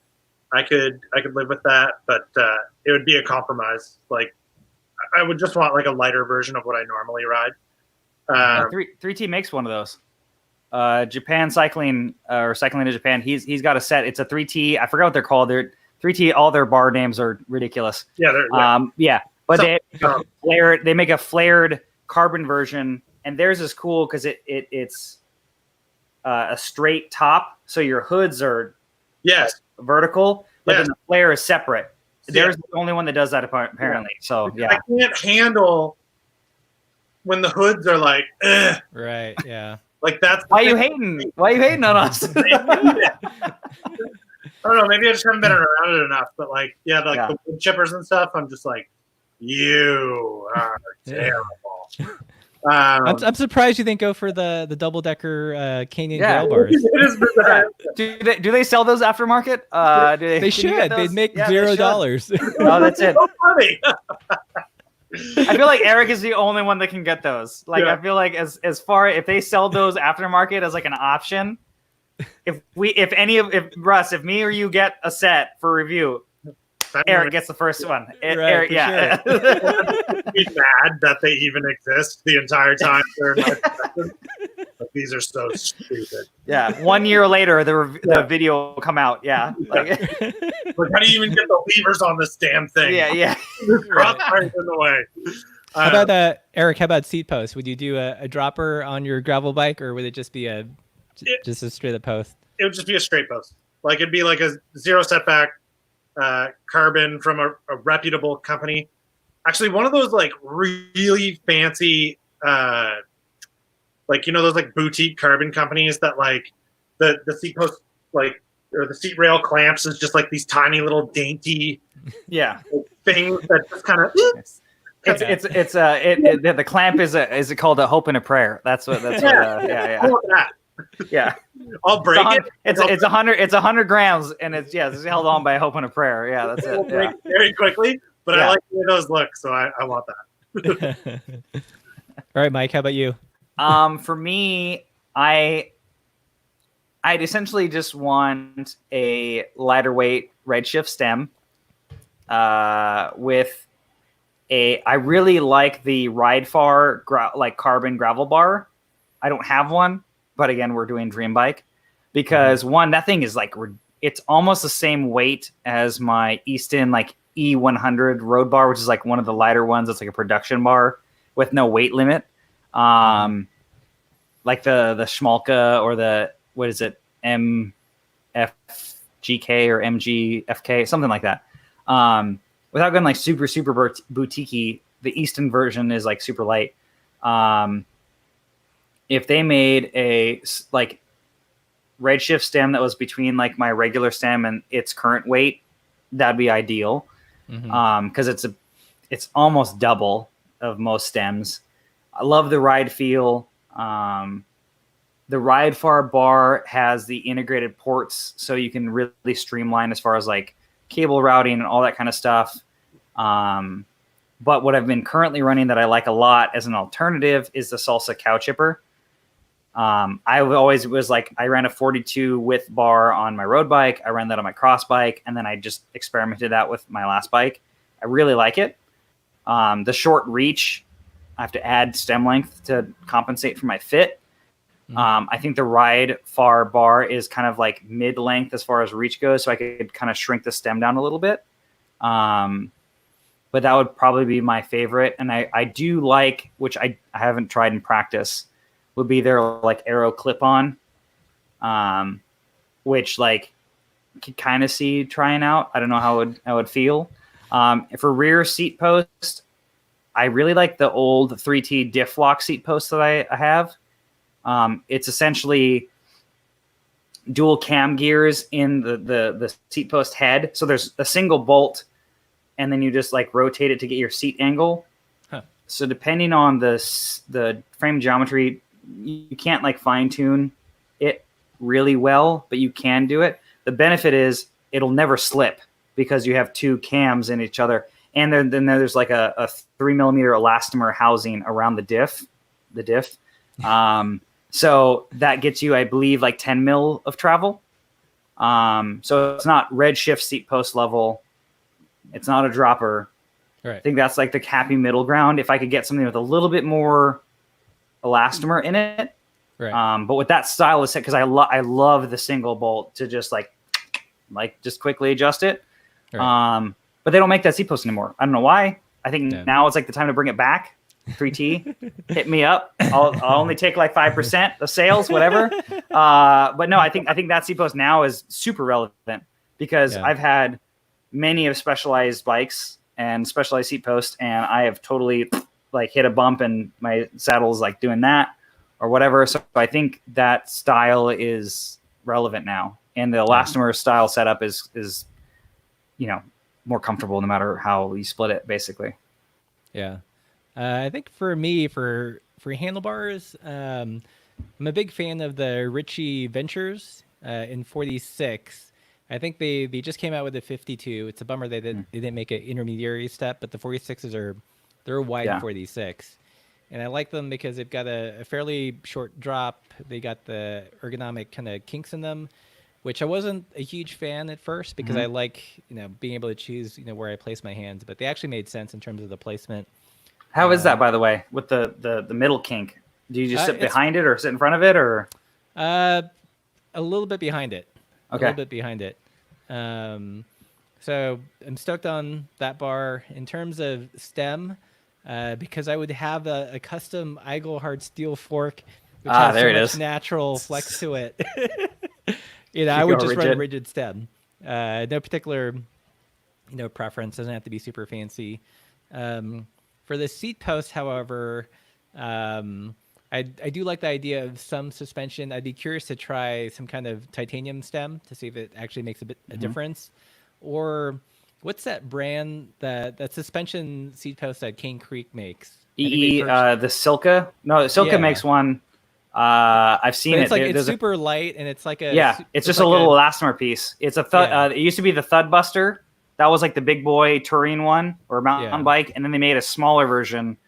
C: I could live with that, but it would be a compromise. I would just want a lighter version of what I normally ride.
B: 3T makes one of those. Japan Cycling or Cycling to Japan, he's got a set. It's a 3T. I forgot what they're called. They're 3T. All their bar names are ridiculous.
C: Yeah.
B: But they make a flared carbon version, and theirs is cool because it's a straight top, so your hoods are vertical, but then the flare is separate. There's the only one that does that apparently. So
C: I can't handle when the hoods are
D: right, yeah.
C: That's
B: why you hating? Why you hating on us?
C: I don't know. Maybe I just haven't been around it enough. But the wood chippers and stuff, I'm just you are terrible.
D: I'm surprised you didn't go for the double decker Canyon Grail bars.
C: It is bizarre.
B: Do they sell those aftermarket?
D: They should. They'd make $0.
B: No, that's it.
C: So funny.
B: I feel like Eric is the only one that can get those. I feel like as far if they sell those aftermarket as an option, if me or you get a set for review, Eric gets the first one. Eric,
D: yeah.
C: Sure. Be mad that they even exist the entire time. These are so stupid.
B: Yeah. 1 year later, the video will come out. Yeah.
C: How do you even get the levers on this damn thing?
B: Yeah.
C: Crossbars in the way.
D: How about Eric? How about seat posts? Would you do a dropper on your gravel bike, or would it just be just a straight up post?
C: It would just be a straight post. It'd be a zero setback carbon from a reputable company. Actually, one of those really fancy those boutique carbon companies that the seat post or the seat rail clamps is just these tiny little dainty things that just kind of
B: the clamp is it called a hope and a prayer. That's what
C: I'll break it.
B: It's 100 grams and it's held on by a hope and a prayer. Yeah, that's it.
C: Break very quickly, but I like the way those look, so I want that.
D: All right, Mike, how about you?
B: For me, I'd essentially just want a lighter weight Redshift stem. With I really like the Ride Far carbon gravel bar. I don't have one, but again, we're doing Dream Bike because one, that thing is it's almost the same weight as my Easton E100 road bar, which is one of the lighter ones. It's a production bar with no weight limit. The Schmalka or the, what is it? MFGK or MGFK, something like that. Without going super, super boutique-y, the Easton version is super light. If they made a Redshift stem that was between my regular stem and its current weight, that'd be ideal. Because it's almost double of most stems. I love the ride feel. The Ride Far bar has the integrated ports, so you can really streamline as far as like cable routing and all that kind of stuff. But what I've been currently running that I like a lot as an alternative is the Salsa cow chipper. I always was like, I ran a 42 width bar on my road bike. I ran that on my cross bike, and then I just experimented that with my last bike. I really like it. The short reach, I have to add stem length to compensate for my fit. I think the Ride Far bar is kind of like mid-length as far as reach goes, so I could kind of shrink the stem down a little bit. But that would probably be my favorite. And I do like, which I haven't tried in practice, would be their like Aero clip-on, which like could kind of see trying out. I don't know how it would feel. For rear seat post, I really like the old 3T diff lock seat post that I have. It's essentially dual cam gears in the seat post head. So there's a single bolt, and then you just like rotate it to get your seat angle. Huh. So depending on the frame geometry, you can't like fine tune it really well, but you can do it. The benefit is it'll never slip because you have two cams in each other. And then there's like a 3mm elastomer housing around the diff. So that gets you, I believe, like 10 mil of travel. So it's not Redshift seat post level. It's not a dropper.
D: Right.
B: I think that's like the happy middle ground. If I could get something with a little bit more elastomer in it. Right. But with that stylus set, because I love the single bolt to just like just quickly adjust it. Right. But they don't make that seat post anymore. I don't know why. I think now it's like the time to bring it back. 3T, hit me up. I'll only take like 5% of sales, whatever. But no, I think that seat post now is super relevant because I've had many of Specialized bikes and Specialized seat posts, and I have totally like hit a bump and my saddle's like doing that or whatever. So I think that style is relevant now, and the elastomer style setup is more comfortable no matter how you split it, basically.
D: Yeah. I think for me, for handlebars, I'm a big fan of the Ritchie Ventures in 46. I think they just came out with a 52. It's a bummer they didn't make an intermediary step, but the 46s they're wide 46. And I like them because they've got a fairly short drop. They got the ergonomic kind of kinks in them, which I wasn't a huge fan at first because I like, being able to choose, where I place my hands, but they actually made sense in terms of the placement.
B: How is that, by the way, with the middle kink? Do you just sit behind it or sit in front of it, or?
D: A little bit behind it.
B: Okay.
D: A little bit behind it. So I'm stoked on that bar. In terms of stem, because I would have a custom Eigelhard steel fork, which has so much natural flex to it. I would just run a rigid stem. No particular, preference. Doesn't have to be super fancy. For the seat post, however, I do like the idea of some suspension. I'd be curious to try some kind of titanium stem to see if it actually makes a difference. Or what's that brand, that suspension seat post that Cane Creek makes?
B: The Silka? No, Silka makes one. I've seen it.
D: It's super light, and it's like
B: it's just a little elastomer piece. It's a thud. It used to be the Thud Buster. That was like the big boy touring one or mountain bike, and then they made a smaller version.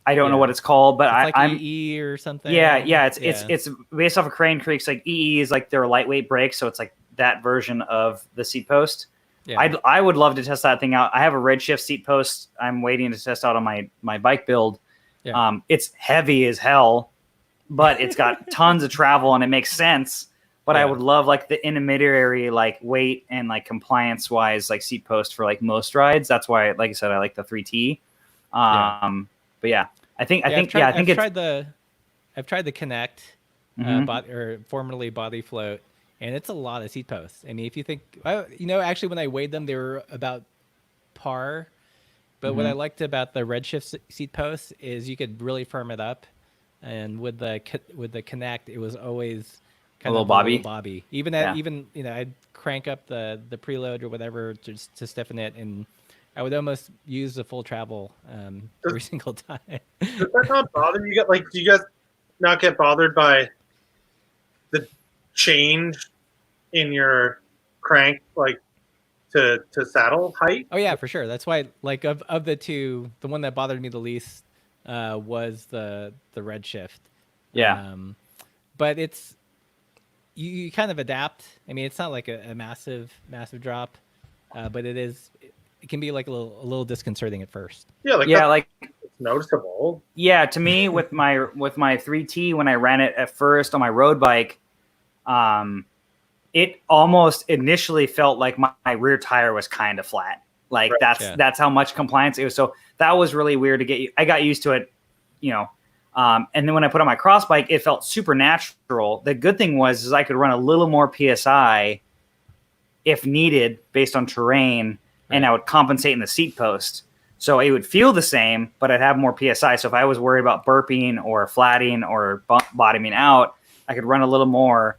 B: I don't know what it's called, but
D: I'm EE or something.
B: It's based off of Crane Creek's like EE is like their lightweight brake, so it's like that version of the seat post. Yeah. I would love to test that thing out. I have a Redshift seat post I'm waiting to test out on my bike build. Yeah. It's heavy as hell, but it's got tons of travel and it makes sense. But I would love like the intermediary like weight and like compliance wise like seat post for like most rides. That's why, like I said, I like the 3T. But yeah, I've tried the Connect, formerly Body Float, and it's a lot of seat posts. I mean, if you think, actually when I weighed them, they were about par. But what I liked about the Redshift seat posts is you could really firm it up, and with the Connect, it was always kind of a little bobby. Even I'd crank up the preload or whatever just to stiffen it, and I would almost use the full travel every single time.
C: Does that not bother you? Do you guys not get bothered by the change in your crank, like to saddle height?
D: Oh yeah, for sure. That's why, like, of the two, the one that bothered me the least was the Redshift.
B: Yeah.
D: But it's you kind of adapt. I mean, it's not like a massive drop, but it can be like a little disconcerting at first.
C: Yeah, like it's noticeable.
B: Yeah, to me with my 3T when I ran it at first on my road bike, it almost initially felt like my rear tire was kind of flat. Like that's how much compliance it was. So that was really weird to get. I got used to it, you know. And then when I put on my cross bike, it felt super natural. The good thing was I could run a little more PSI if needed based on terrain, and I would compensate in the seat post. So it would feel the same, but I'd have more PSI. So if I was worried about burping or flatting or bottoming out, I could run a little more.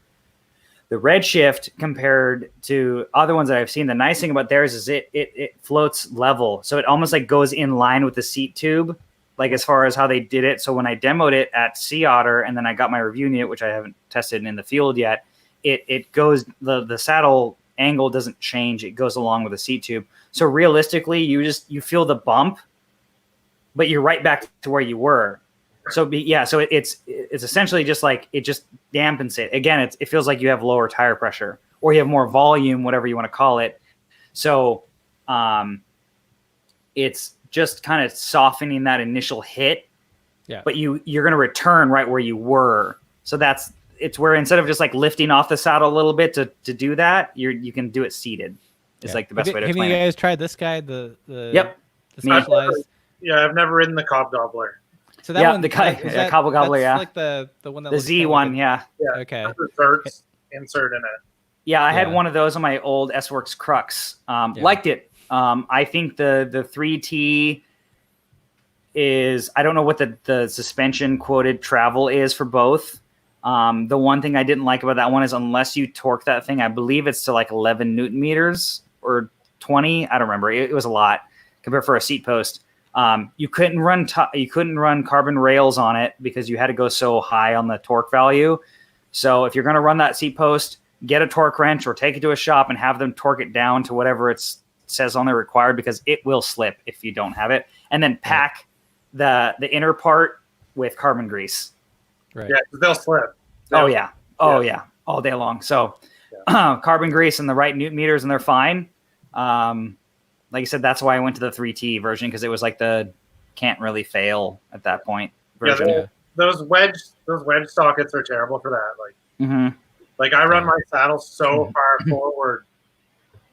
B: The Redshift compared to other ones that I've seen, the nice thing about theirs is it floats level. So it almost like goes in line with the seat tube, like as far as how they did it. So when I demoed it at Sea Otter and then I got my review unit, which I haven't tested in the field yet, it goes, the saddle angle doesn't change. It goes along with the seat tube. So realistically, you feel the bump, but you're right back to where you were. So it's essentially just like it just dampens it. Again, it feels like you have lower tire pressure or you have more volume, whatever you want to call it. So it's just kind of softening that initial hit.
D: Yeah.
B: But you're going to return right where you were. So it's where instead of just like lifting off the saddle a little bit to do that, you can do it seated. It's like the best way to explain it.
D: Have you guys tried this guy? The
B: Specialized?
C: I've never ridden the Cobb Gobbler.
D: So that one,
B: the Cobble Gobbler,
D: that's like the one that
B: the Z one,
C: Yeah.
D: Okay.
C: Desserts insert in it.
B: Yeah, I had one of those on my old S-Works Crux. Liked it. I think the 3T is, I don't know what the suspension quoted travel is for both. The one thing I didn't like about that one is unless you torque that thing, I believe it's to like 11 Newton meters or 20. I don't remember. It was a lot compared for a seat post. You couldn't run carbon rails on it because you had to go so high on the torque value. So if you're going to run that seat post, get a torque wrench or take it to a shop and have them torque it down to whatever it says on there required, because it will slip if you don't have it. And then pack the inner part with carbon grease.
C: Right. Yeah, they'll slip.
B: Oh yeah, all day long. So carbon grease and the right Newton meters, and they're fine. Like I said, that's why I went to the 3T version, because it was like the can't really fail at that point version.
C: Yeah, those wedge sockets are terrible for that. Like I run my saddle so far forward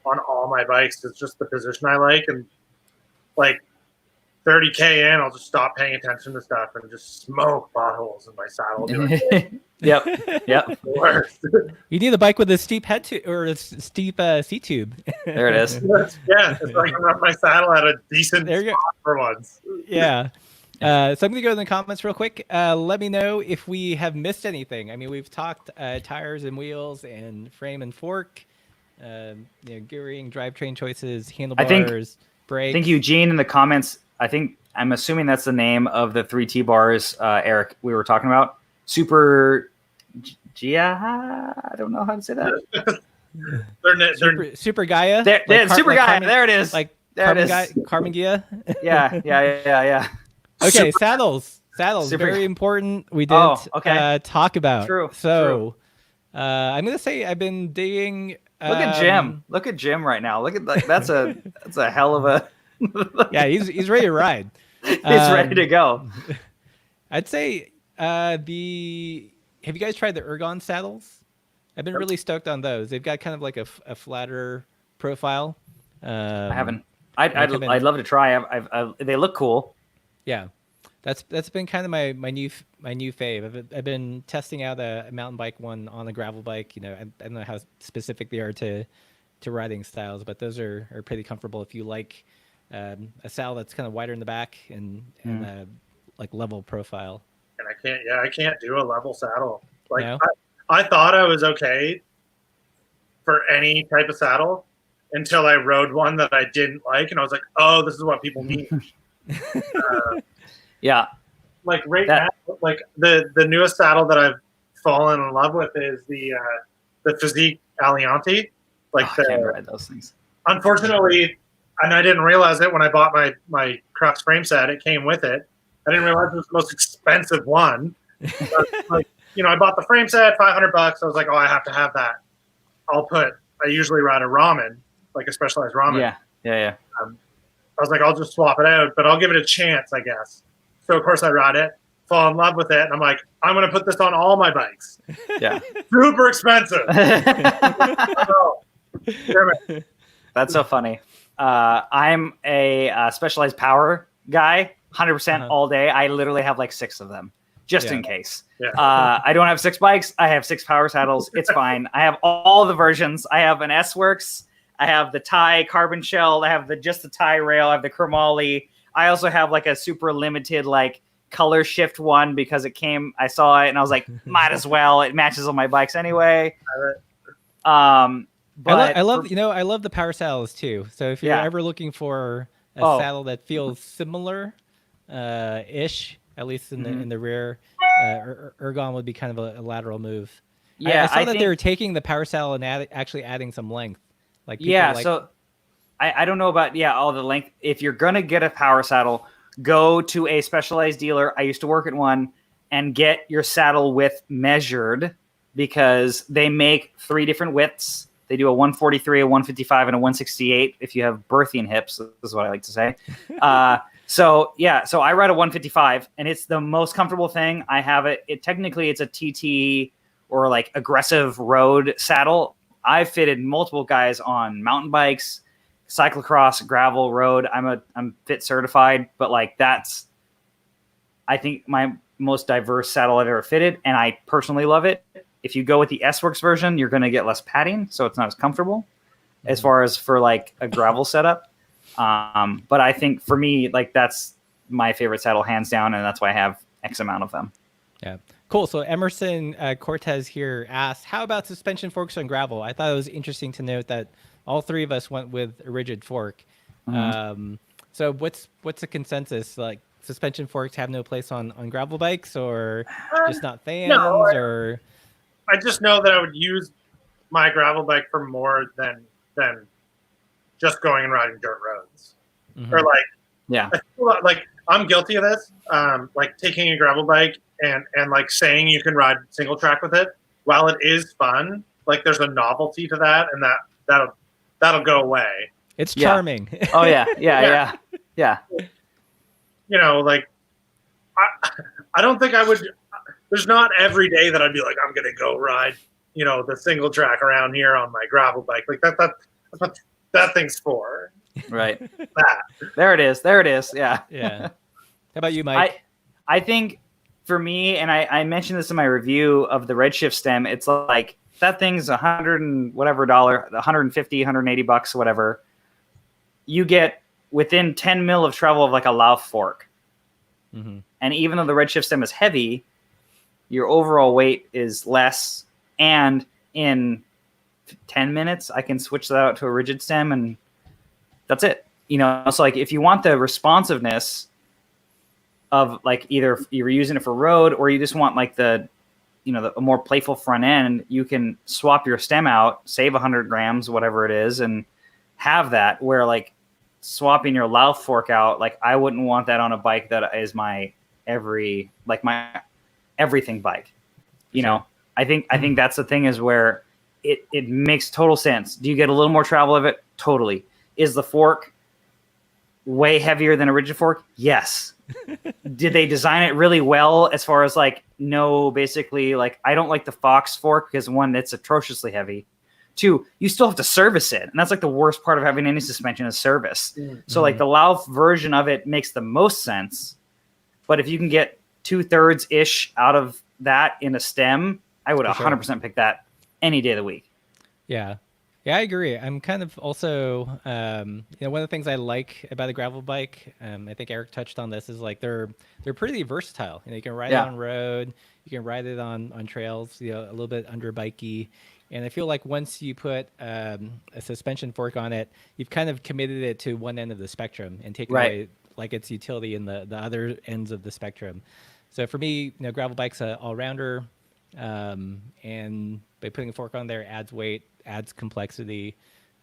C: on all my bikes. It's just the position I like, and like 30K in, I'll just stop paying attention to stuff and just smoke potholes in my saddle.
B: Yep.
C: Worst.
D: You need a bike with a steep or a steep seat tube.
B: There it is.
C: Yeah, it's like I run my saddle at a decent spot for once.
D: Yeah. So I'm going to go in the comments real quick. Let me know if we have missed anything. I mean, we've talked tires and wheels and frame and fork, gearing, drivetrain choices, handlebars, brakes.
B: I think Eugene in the comments, I'm assuming that's the name of the 3T bars, Eric, we were talking about. Super I don't know how to say that.
D: Super Gaia.
B: Super Gaia. There it is.
D: Like
B: there it is.
D: Carmen Gia.
B: Yeah.
D: Okay, saddles. Very important. We did talk about.
B: True.
D: So I'm gonna say I've been digging.
B: Look at Jim. Look at Jim right now. Look at that's a hell of a.
D: Yeah, he's ready to ride.
B: He's ready to go.
D: I'd say have you guys tried the Ergun Saddles? I've been really stoked on those. They've got kind of like a flatter profile.
B: I haven't. I'd love to try. They look cool.
D: Yeah, that's been kind of my new fave. I've been testing out a mountain bike one on a gravel bike. I don't know how specific they are to riding styles, but those are pretty comfortable if you like a saddle that's kind of wider in the back and like level profile.
C: And I can't do a level saddle. Like
D: no?
C: I thought I was okay for any type of saddle until I rode one that I didn't like, and I was like, oh, this is what people mean.
B: Yeah.
C: like right
B: That-
C: now, like the newest saddle that I've fallen in love with is the Physique Alianti. Like
B: I can't ride those things.
C: unfortunately, and I didn't realize it when I bought my Crux frame set. It came with it. I didn't realize it was the most expensive one. Like, you know, I bought the frame set, $500. I was like, oh, I have to have that. I usually ride a ramen, like a specialized ramen.
B: Yeah.
C: I was like, I'll just swap it out, but I'll give it a chance, I guess. So of course I ride it, fall in love with it, and I'm like, I'm gonna put this on all my bikes.
B: Yeah.
C: Super expensive. Oh, damn it.
B: That's so funny. I'm a specialized power guy, 100% all day. I literally have like 6 of them, just in case.
C: Yeah.
B: I don't have 6 bikes. I have 6 power saddles. It's fine. I have all the versions. I have an S-Works. I have the tie carbon shell. I have just the tie rail. I have the chromoly. I also have like a super limited like color shift one because I saw it and I was like, might as well. It matches on my bikes anyway. But
D: I love I love the power saddles too. So if you're ever looking for a saddle that feels similar, ish, at least in the rear, Ergun would be kind of a lateral move.
B: Yeah,
D: I saw that they were taking the power saddle and actually adding some length. Like
B: so I don't know about all the length. If you're gonna get a power saddle, go to a specialized dealer. I used to work at one, and get your saddle width measured because they make 3 different widths. They do a 143, a 155, and a 168. If you have birthing hips, this is what I like to say. So I ride a 155, and it's the most comfortable thing. I have it. Technically, it's a TT or like aggressive road saddle. I've fitted multiple guys on mountain bikes, cyclocross, gravel, road. I'm fit certified, but like that's, I think, my most diverse saddle I've ever fitted, and I personally love it. If you go with the S-Works version, you're going to get less padding, so it's not as comfortable as far as for like a gravel setup. But I think for me, like that's my favorite saddle hands down, and that's why I have X amount of them.
D: Yeah. Cool. So Emerson Cortez here asked, how about suspension forks on gravel? I thought it was interesting to note that all 3 of us went with a rigid fork. So what's the consensus? Like suspension forks have no place on gravel bikes, or just not fans? Or
C: I just know that I would use my gravel bike for more than just going and riding dirt roads. Or like I'm guilty of this. Like taking a gravel bike and like saying you can ride single track with it. While it is fun, like there's a novelty to that, and that'll go away.
D: It's charming.
B: Oh yeah.
C: You know, like I don't think I would. There's not every day that I'd be like, I'm gonna go ride, you know, the single track around here on my gravel bike. Like that's what that thing's for.
B: Right.
C: That.
B: There it is. Yeah.
D: Yeah. How about you, Mike?
B: I think for me, and I mentioned this in my review of the Redshift stem, it's like that thing's $100 and whatever dollar, $150, $180, whatever. You get within 10 mil of travel of like a Lauf fork. And even though the Redshift stem is heavy, your overall weight is less. And in 10 minutes, I can switch that out to a rigid stem, and that's it. You know, so like if you want the responsiveness of like either you're using it for road or you just want like a more playful front end, you can swap your stem out, save 100 grams, whatever it is, and have that. Where like swapping your Lauf fork out, like I wouldn't want that on a bike that is my everything bike. You know, I think that's the thing, is where it makes total sense. Do you get a little more travel of it? Totally. Is the fork way heavier than a rigid fork? Yes. Did they design it really well as far as like, no, basically, like I don't like the Fox fork because 1, it's atrociously heavy. 2, you still have to service it. And that's like the worst part of having any suspension is service. So like the Lauf version of it makes the most sense. But if you can get 2/3 ish out of that in a stem, I would 100% pick that any day of the week.
D: Yeah. Yeah, I agree. I'm kind of also, one of the things I like about a gravel bike, I think Eric touched on this, is like they're pretty versatile. You know, you can ride it on road, you can ride it on trails, you know, a little bit under bikey. And I feel like once you put a suspension fork on it, you've kind of committed it to one end of the spectrum and taken away like its utility in the other ends of the spectrum. So for me, gravel bike's a all-rounder, and by putting a fork on there adds weight, adds complexity.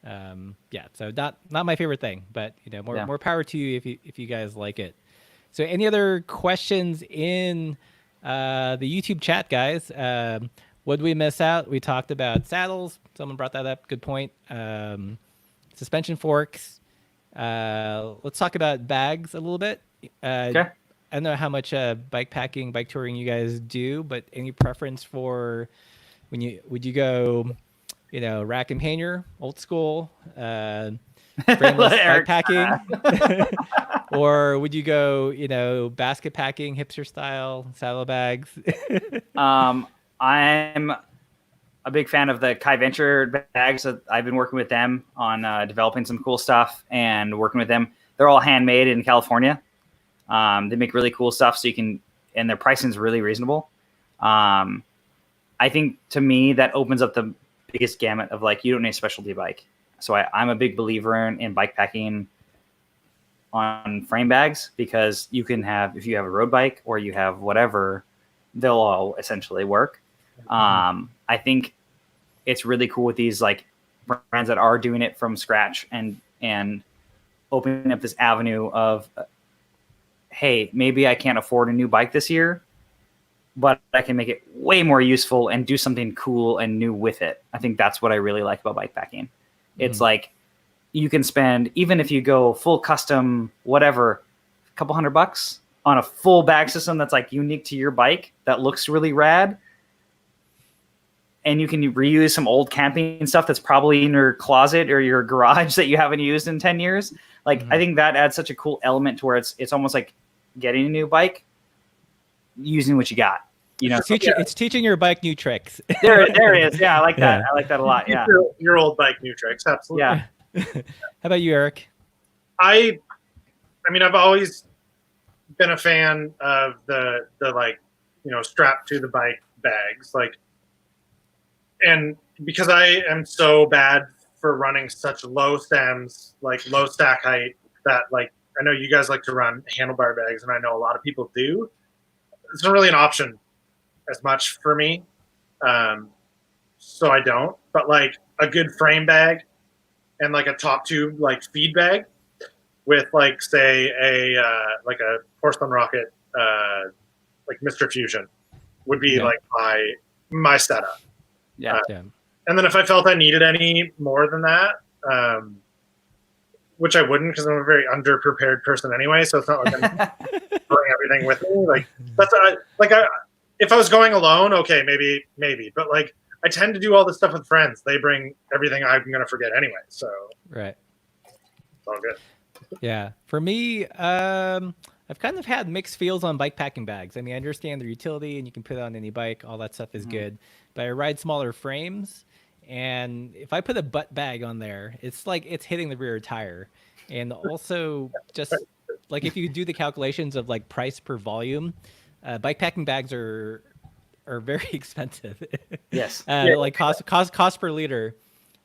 D: So not my favorite thing, but more power to you if you guys like it. So any other questions in the YouTube chat, guys? What did we miss out? We talked about saddles. Someone brought that up. Good point. Suspension forks. Let's talk about bags a little bit.
B: Okay.
D: I don't know how much bike touring you guys do, but any preference for would you go, rack and painter, old school, frameless bike packing, or would you go, basket packing, hipster style, saddlebags?
B: I'm a big fan of the Kai Venture bags. I've been working with them on developing some cool stuff and working with them. They're all handmade in California. They make really cool stuff, and their pricing is really reasonable. I think to me that opens up the biggest gamut of you don't need a specialty bike. So I'm a big believer in bike packing on frame bags, because you can have, if you have a road bike or you have whatever, they'll all essentially work. I think it's really cool with these brands that are doing it from scratch and opening up this avenue of, hey, maybe I can't afford a new bike this year, but I can make it way more useful and do something cool and new with it. I think that's what I really like about bike packing. It's you can spend, even if you go full custom, whatever, a couple $100 on a full bag system that's unique to your bike that looks really rad. And you can reuse some old camping stuff that's probably in your closet or your garage that you haven't used in 10 years. I think that adds such a cool element to where it's almost like getting a new bike, using what you got.
D: It's teaching your bike new tricks.
B: there it is. Yeah, I like that. I like that a lot. Yeah.
C: Your old bike new tricks. Absolutely.
B: Yeah.
D: How about you, Eric?
C: I mean, I've always been a fan of the strap to the bike bags, and because I am so bad for running such low stems, low stack height, that I know you guys like to run handlebar bags, and I know a lot of people do. It's not really an option as much for me, so I don't. But a good frame bag and a top tube feed bag with say a porcelain rocket Mr. Fusion would be my setup.
B: Yeah.
C: And then if I felt I needed any more than that, which I wouldn't, because I'm a very underprepared person anyway, so it's not like I'm bring everything with me. That's if I was going alone, okay, maybe, but I tend to do all this stuff with friends. They bring everything I'm going to forget anyway, so
D: right,
C: it's all good.
D: Yeah, for me, I've kind of had mixed feels on bike packing bags. I mean, I understand their utility and you can put it on any bike, all that stuff is good, but I ride smaller frames, and if I put a butt bag on there, it's it's hitting the rear tire. And also just if you do the calculations of price per volume, bike packing bags are very expensive.
B: Yes.
D: Cost per liter.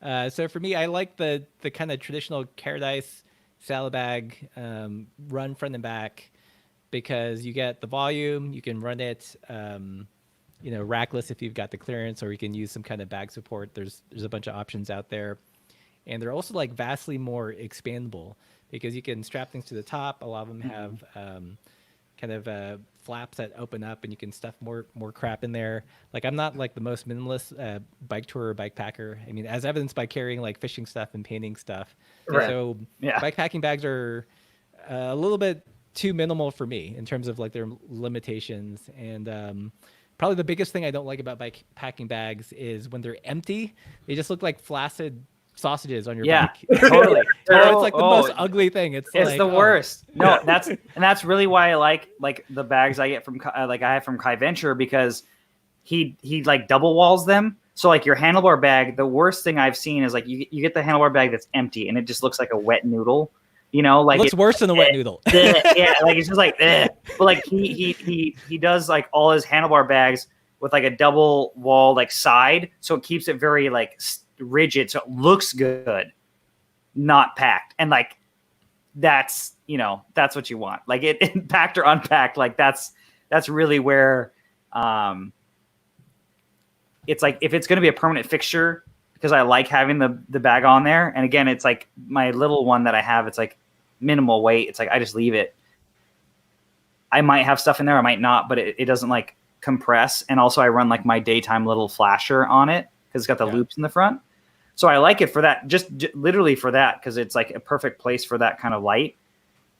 D: So for me, I like the kind of traditional Caradice saddlebag, run front and back, because you get the volume, you can run it, rackless if you've got the clearance, or you can use some kind of bag support. There's a bunch of options out there, and they're also vastly more expandable, because you can strap things to the top. A lot of them have kind of flaps that open up, and you can stuff more crap in there. I'm not the most minimalist bike tourer or bike packer. I mean, as evidenced by carrying fishing stuff and painting stuff.
B: Right.
D: So bike packing bags are a little bit too minimal for me in terms of their limitations. And probably the biggest thing I don't like about bike packing bags is when they're empty, they just look like flaccid sausages on your bike.
B: Totally.
D: It's the most ugly thing. It's
B: the worst. No, that's really why I like the bags I get from I have from Kai Venture, because he double walls them. So your handlebar bag, the worst thing I've seen is you get the handlebar bag that's empty and it just looks like a wet noodle.
D: Looks worse than a wet noodle.
B: Yeah, it's just but he does all his handlebar bags with a double wall side, so it keeps it very rigid, so it looks good, not packed. And that's that's what you want. It packed or unpacked, that's really where it's like if it's going to be a permanent fixture, because I like having the bag on there. And again, it's like my little one that I have, it's like minimal weight. It's like I just leave it. I might have stuff in there, I might not, but it doesn't like compress. And also I run like my daytime little flasher on it because it's got the loops in the front. So I like it for that, just literally for that, because it's like a perfect place for that kind of light.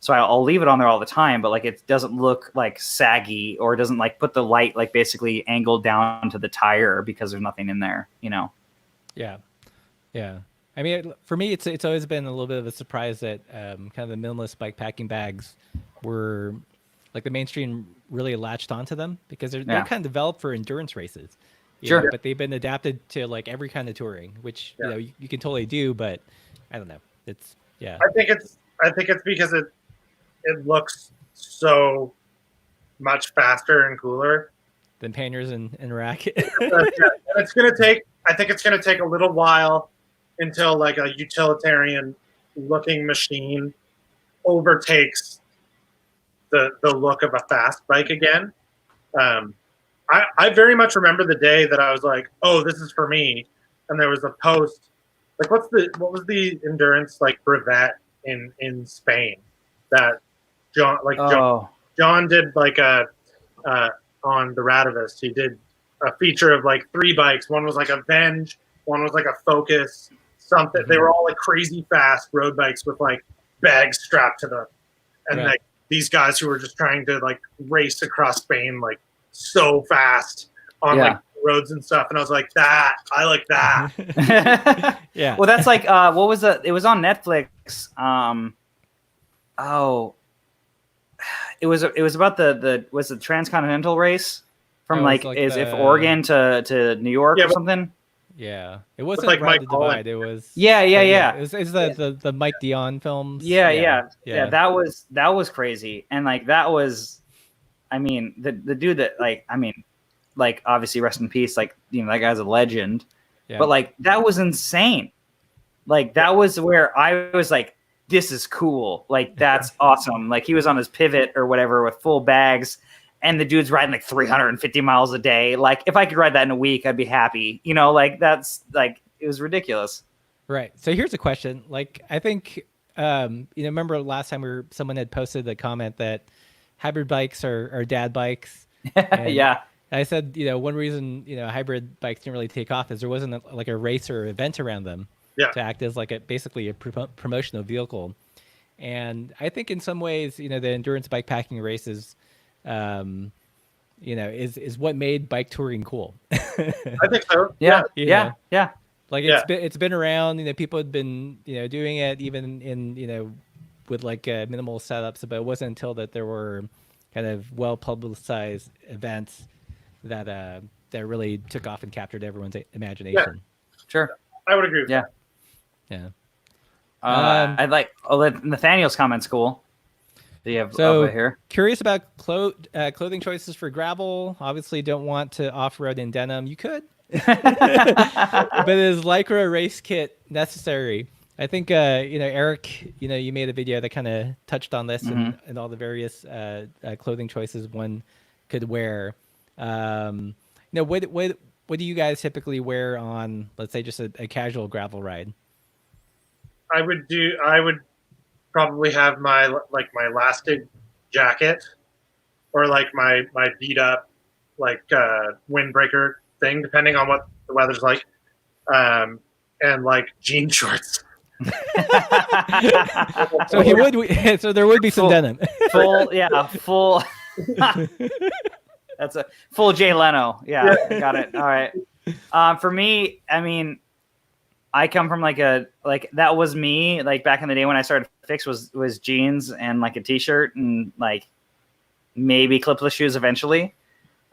B: So I'll leave it on there all the time, but like it doesn't look like saggy, or it doesn't like put the light like basically angled down to the tire because there's nothing in there, you know?
D: Yeah. Yeah. I mean, for me, it's always been a little bit of a surprise that kind of the minimalist bike packing bags were like the mainstream really latched onto them, because they're kind of developed for endurance races. You know, but they've been adapted to like every kind of touring, which you know you can totally do, but I don't know. It's
C: I think it's because it looks so much faster and cooler
D: than Panniers and Rack.
C: It's gonna take. I think it's gonna take a little while until like a utilitarian looking machine overtakes the look of a fast bike again. I very much remember the day that I was like, oh, this is for me. And there was a post, like what was the endurance like brevet in Spain that John did like a on the Radavist. He did a feature of like 3 bikes. One was like a Venge, one was like a Focus, something. They were all like crazy fast road bikes with like bags strapped to them. And like these guys who were just trying to like race across Spain like so fast on like roads and stuff. And I was like, I like that.
B: Yeah. Well, that's like what was it was on Netflix. It was about the transcontinental race from if Oregon to New York or something.
D: Yeah, it wasn't like Ride the Divide. It was
B: yeah.
D: It was the Mike Dion films.
B: Yeah. That was crazy, and like that was, I mean, the dude that like obviously rest in peace. Like, you know, that guy's a legend. Yeah. But like that was insane. Like that was where I was like, this is cool. Like that's awesome. Like he was on his pivot or whatever with full bags. And the dude's riding like 350 miles a day. Like if I could ride that in a week, I'd be happy. You know, like that's like, it was ridiculous.
D: Right. So here's a question. Like, I think, you know, remember last time someone had posted the comment that hybrid bikes are dad bikes.
B: Yeah.
D: I said, you know, one reason, you know, hybrid bikes didn't really take off is there wasn't like a race or event around them to act as like basically a promotional vehicle. And I think in some ways, you know, the endurance bike packing races, you know, is what made bike touring cool.
C: I think so.
B: Yeah.
D: Like it's been around, you know, people had been, you know, doing it even in, you know, with like minimal setups, but it wasn't until that there were kind of well publicized events that that really took off and captured everyone's imagination.
B: Yeah. Sure.
C: I would agree with that.
D: Yeah.
B: I'd like Nathaniel's comment's cool. Do you have over here?
D: Curious about clothing choices for gravel. Obviously, don't want to off-road in denim. You could, but is Lycra race kit necessary? I think you know, Eric. You know, you made a video that kind of touched on this and all the various clothing choices one could wear. You know, what do you guys typically wear on, let's say, just a casual gravel ride?
C: I would probably have my elastic jacket, or like my beat up like windbreaker thing, depending on what the weather's like, and like jean shorts.
D: So so there would be some denim.
B: Full. That's a full Jay Leno. Yeah, got it. All right. For me, I mean, I come from that was me, like back in the day when I started Fix was jeans and like a t-shirt and like maybe clipless shoes eventually.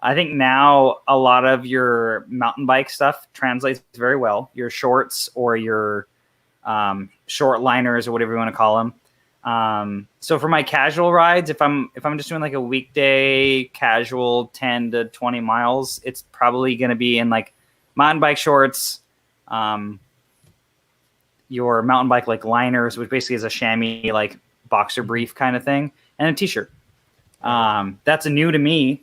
B: I think now a lot of your mountain bike stuff translates very well. Your shorts or your short liners or whatever you want to call them. So for my casual rides, if I'm just doing like a weekday casual 10 to 20 miles, it's probably going to be in like mountain bike shorts, your mountain bike like liners, which basically is a chamois like boxer brief kind of thing, and a t-shirt. That's new to me.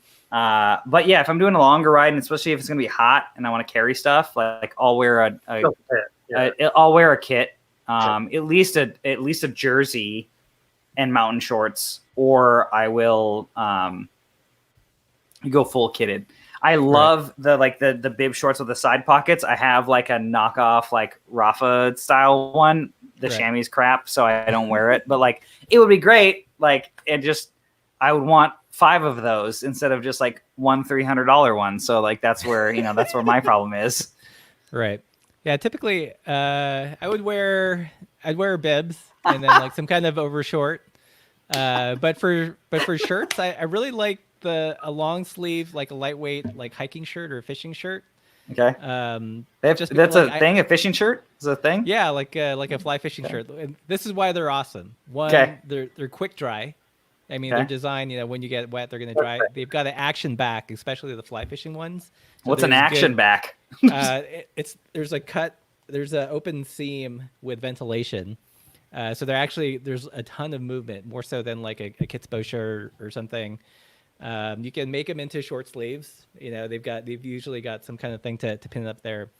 B: But yeah, if I'm doing a longer ride, and especially if it's gonna be hot and I want to carry stuff, like I'll wear I'll wear a kit, at least a jersey and mountain shorts, or I will go full kitted. I love the bib shorts with the side pockets. I have like a knockoff like Rafa style one. The chamois crap, so I don't wear it. But like it would be great. Like I would want 5 of those instead of just like one $300 one. So like that's where that's where my problem is.
D: Right. Yeah. Typically, I'd wear bibs and then like some kind of overshort. But for shirts, I really like a long sleeve, like a lightweight, like hiking shirt or a fishing shirt.
B: Okay. That's a thing. A fishing shirt is a thing.
D: Yeah, like a fly fishing shirt. And this is why they're awesome. One, they're quick dry. I mean, they're designed. When you get wet, they're going to dry. They've got an action back, especially the fly fishing ones. So
B: what's an action back?
D: There's a cut. There's an open seam with ventilation. So there's a ton of movement, more so than like a Kitsbo shirt or something. You can make them into short sleeves. They've usually got some kind of thing to pin up there,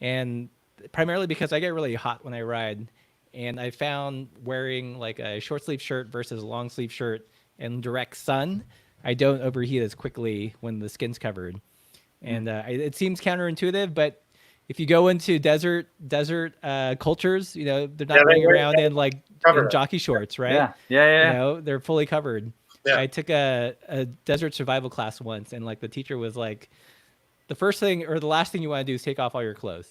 D: and primarily because I get really hot when I ride, and I found wearing like a short sleeve shirt versus a long sleeve shirt in direct sun, I don't overheat as quickly when the skin's covered, and it seems counterintuitive, but if you go into desert cultures, they're not running around in like in jockey shorts, right?
B: Yeah.
D: They're fully covered.
C: Yeah.
D: I took a desert survival class once, and like the teacher was like, the first thing or the last thing you want to do is take off all your clothes,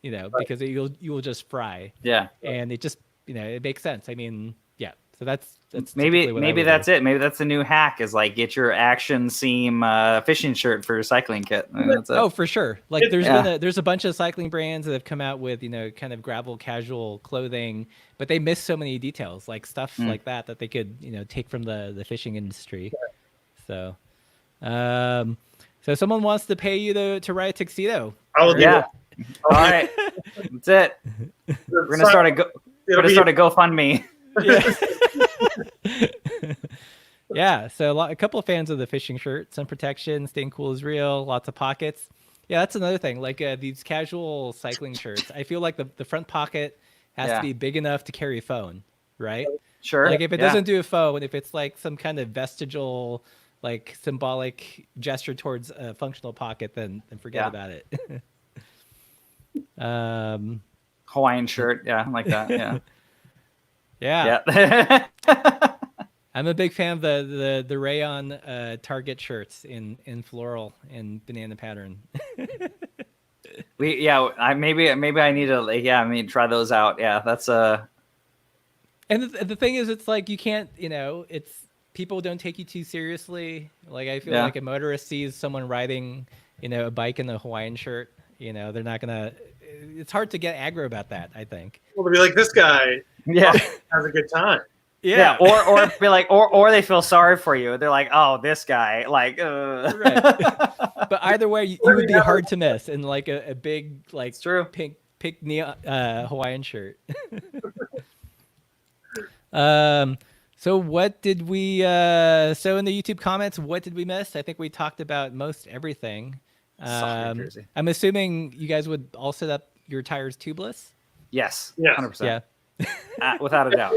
D: because you will just fry.
B: Yeah.
D: And it just it makes sense. I mean, yeah. So that's
B: maybe that's it. Maybe that's the new hack is like get your action seam fishing shirt for your cycling kit.
D: Oh, for sure. Like there's a bunch of cycling brands that have come out with kind of gravel casual clothing, but they miss so many details, like stuff like that they could take from the fishing industry. So, so someone wants to pay you to ride a tuxedo.
C: All
B: right, that's it. We're gonna start a GoFundMe.
D: Yeah, so a couple of fans of the fishing shirt, sun protection, staying cool is real, lots of pockets. Yeah, that's another thing. Like these casual cycling shirts, I feel like the front pocket has to be big enough to carry a phone, right?
B: Sure.
D: Like if it doesn't do a phone, if it's like some kind of vestigial, like symbolic gesture towards a functional pocket, then forget about it.
B: Hawaiian shirt, like that,
D: Yeah. I'm a big fan of the rayon Target shirts in floral and banana pattern.
B: Maybe I need to try those out. Yeah, that's
D: And the thing is, it's like you can't, it's people don't take you too seriously. Like I feel like a motorist sees someone riding, a bike in a Hawaiian shirt, they're not gonna. It's hard to get aggro about that, I think.
C: Well, to be like, this guy has a good time.
B: Yeah. Or be like, or they feel sorry for you. They're like, oh, this guy, like,
D: Right. But either way, you would be hard to miss in like a big, like,
B: it's true.
D: pink neon Hawaiian shirt. So what did we? So in the YouTube comments, what did we miss? I think we talked about most everything. I'm assuming you guys would all set up your tires tubeless.
B: Yes.
C: 100%.
D: Yeah.
B: Without a doubt.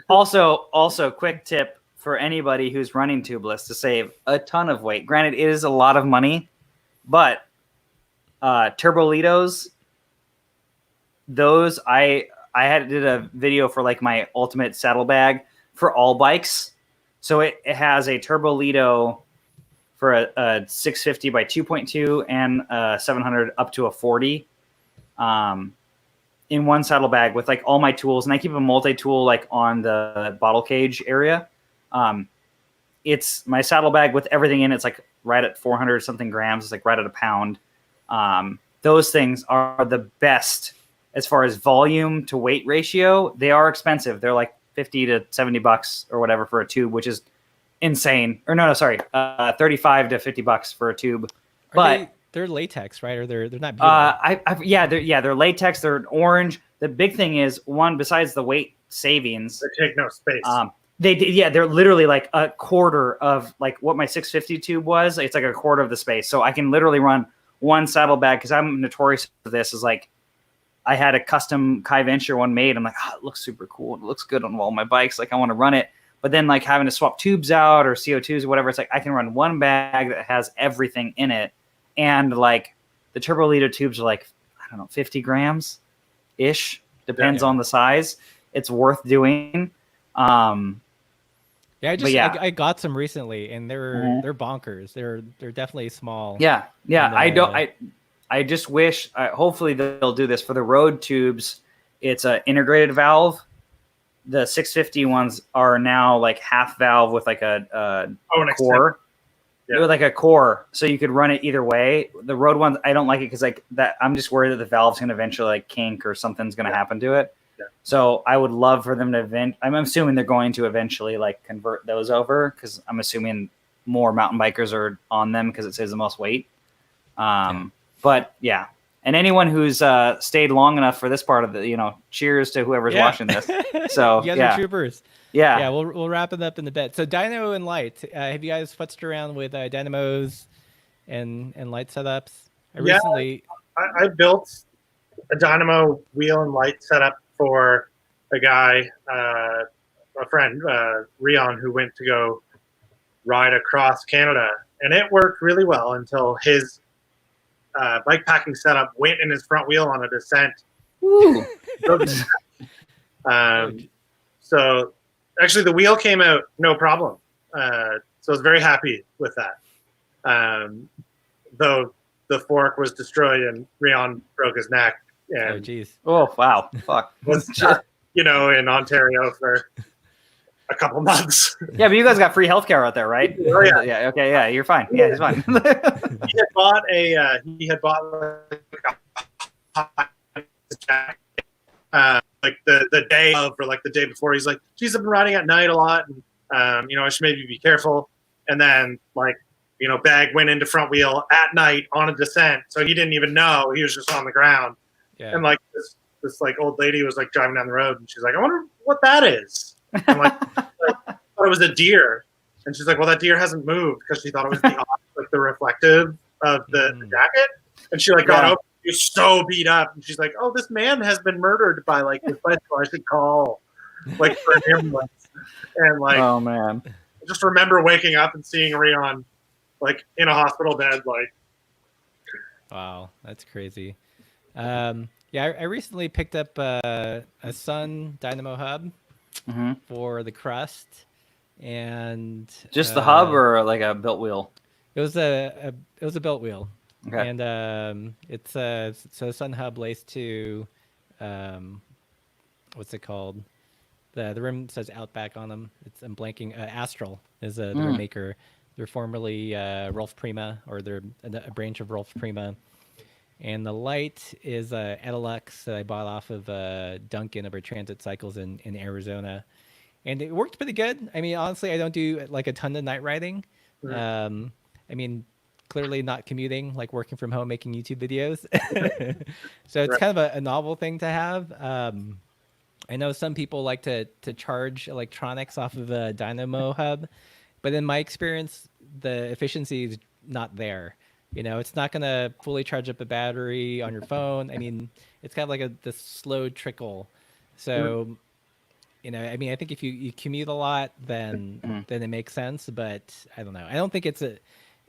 B: Also, quick tip for anybody who's running tubeless to save a ton of weight. Granted, it is a lot of money, but Turbolitos, those I did a video for like my ultimate saddlebag for all bikes. So it has a Turbolito for a 650 by 2.2 and 700 up to a 40 in one saddlebag with like all my tools. And I keep a multi-tool like on the bottle cage area. It's my saddlebag with everything in it. It's like right at 400 something grams. It's like right at a pound. Those things are the best as far as volume to weight ratio. They are expensive. They're like $50 to $70 or whatever for a tube, which is insane. Or no, sorry, $35 to $50 for a tube.
D: They're latex, right? Or they're not beautiful.
B: They're latex. They're orange. The big thing is, one, besides the weight savings,
C: They take no space.
B: They did, yeah. They're literally like a quarter of like what my 650 tube was. It's like a quarter of the space, so I can literally run one saddlebag because I'm notorious for this. Is like I had a custom Kai Venture one made. I'm like, oh, it looks super cool. It looks good on all my bikes. Like I want to run it, but then like having to swap tubes out or CO2s or whatever. It's like I can run one bag that has everything in it, and like the turbo leader tubes are like I don't know 50 grams ish. Depends on the size. It's worth doing.
D: Yeah, I got some recently, and they're bonkers. They're definitely small.
B: Yeah. And, I just wish. Hopefully they'll do this for the road tubes. It's an integrated valve. The 650 ones are now like half valve with like a core. Yeah. With like a core, so you could run it either way. The road ones, I don't like it because like that. I'm just worried that the valve's gonna eventually like kink or something's gonna happen to it. Yeah. So I would love for them to I'm assuming they're going to eventually like convert those over because I'm assuming more mountain bikers are on them because it saves the most weight. But yeah, and anyone who's stayed long enough for this part of the, cheers to whoever's watching this. So
D: you guys are troopers.
B: Yeah,
D: we'll wrap it up in a bit. So dyno and light. Have you guys futzed around with dynamos and light setups?
C: I built a dynamo wheel and light setup for a guy, a friend, Rion, who went to go ride across Canada, and it worked really well until his bike packing setup went in his front wheel on a descent.
B: Ooh.
C: So actually the wheel came out no problem. So I was very happy with that. Though the fork was destroyed and Rion broke his neck. And
D: oh, geez.
B: Oh, wow. Fuck.
C: Was stuck, in Ontario for a couple months.
B: Yeah, but you guys got free healthcare out there, right?
C: Oh, yeah.
B: Yeah. Okay. Yeah, you're fine. Yeah, he's fine.
C: He had bought like a jacket, like the day of, or like the day before. He's like, geez, I've been riding at night a lot, and I should maybe be careful. And then bag went into front wheel at night on a descent, so he didn't even know. He was just on the ground. Yeah. And like this like old lady was like driving down the road, and she's like, I wonder what that is. I'm like, I thought it was a deer, and she's like, well, that deer hasn't moved because she thought it was the reflective of the jacket, and she like got over. He was so beat up, and she's like, oh, this man has been murdered by like this bicycle. I should call like for an ambulance. And like,
B: oh man,
C: I just remember waking up and seeing Rion like in a hospital bed. Like,
D: wow, that's crazy. I recently picked up a Sun Dynamo hub for the Crust, and
B: just the hub or like a built wheel.
D: It was a built wheel.
B: Okay.
D: And it's so Sun hub laced to what's it called? The rim says Outback on them. I'm blanking. Astral is the rim maker. They're formerly Rolf Prima, or they're a branch of Rolf Prima. And the light is Edelux that I bought off of Duncan over Transit Cycles in Arizona. And it worked pretty good. I mean, honestly, I don't do like a ton of night riding. I mean, clearly not commuting, like working from home, making YouTube videos. So it's kind of a novel thing to have. I know some people like to charge electronics off of a Dynamo hub, but in my experience, the efficiency is not there. It's not going to fully charge up a battery on your phone. I mean, it's kind of like this slow trickle. So, I mean, I think if you commute a lot, then it makes sense. But I don't know. I don't think it's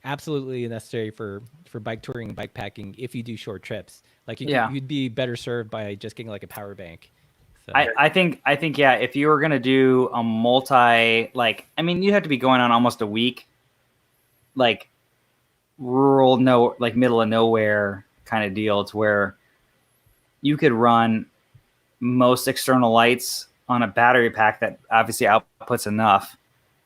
D: absolutely necessary for bike touring and bike packing if you do short trips. Like you'd be better served by just getting like a power bank. So.
B: I think if you were gonna do a you have to be going on almost a week, like rural middle of nowhere kind of deal. It's where you could run most external lights on a battery pack that obviously outputs enough,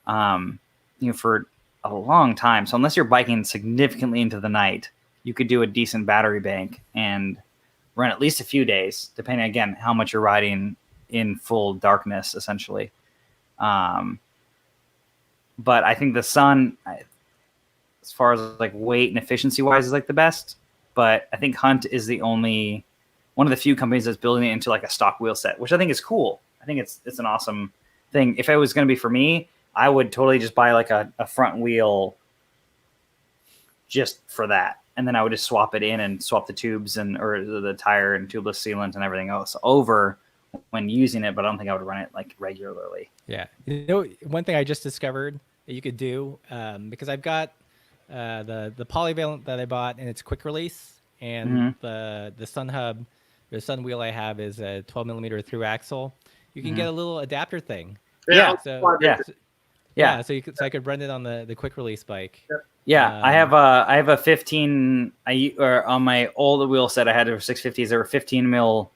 B: for a long time. So unless you're biking significantly into the night, you could do a decent battery bank and run at least a few days, depending again how much you're riding in full darkness, essentially. But I think the Sun, as far as like weight and efficiency wise, is like the best. But I think Hunt is the only one of the few companies that's building it into like a stock wheel set, which I think is cool. I think it's an awesome thing. If it was going to be for me, I would totally just buy like a front wheel just for that. And then I would just swap it in and swap the tubes or the tire and tubeless sealant and everything else over when using it. But I don't think I would run it like regularly.
D: Yeah. You know, one thing I just discovered that you could do, because I've got the polyvalent that I bought and it's quick release, and the Sun Hub, the Sun wheel I have is a 12 millimeter through axle. You can get a little adapter thing.
C: Yeah.
D: So
B: Yeah.
D: So I could run it on the quick release bike.
B: Yeah, I have a 15. Or on my old wheel set I had for 650s. There were 15 mil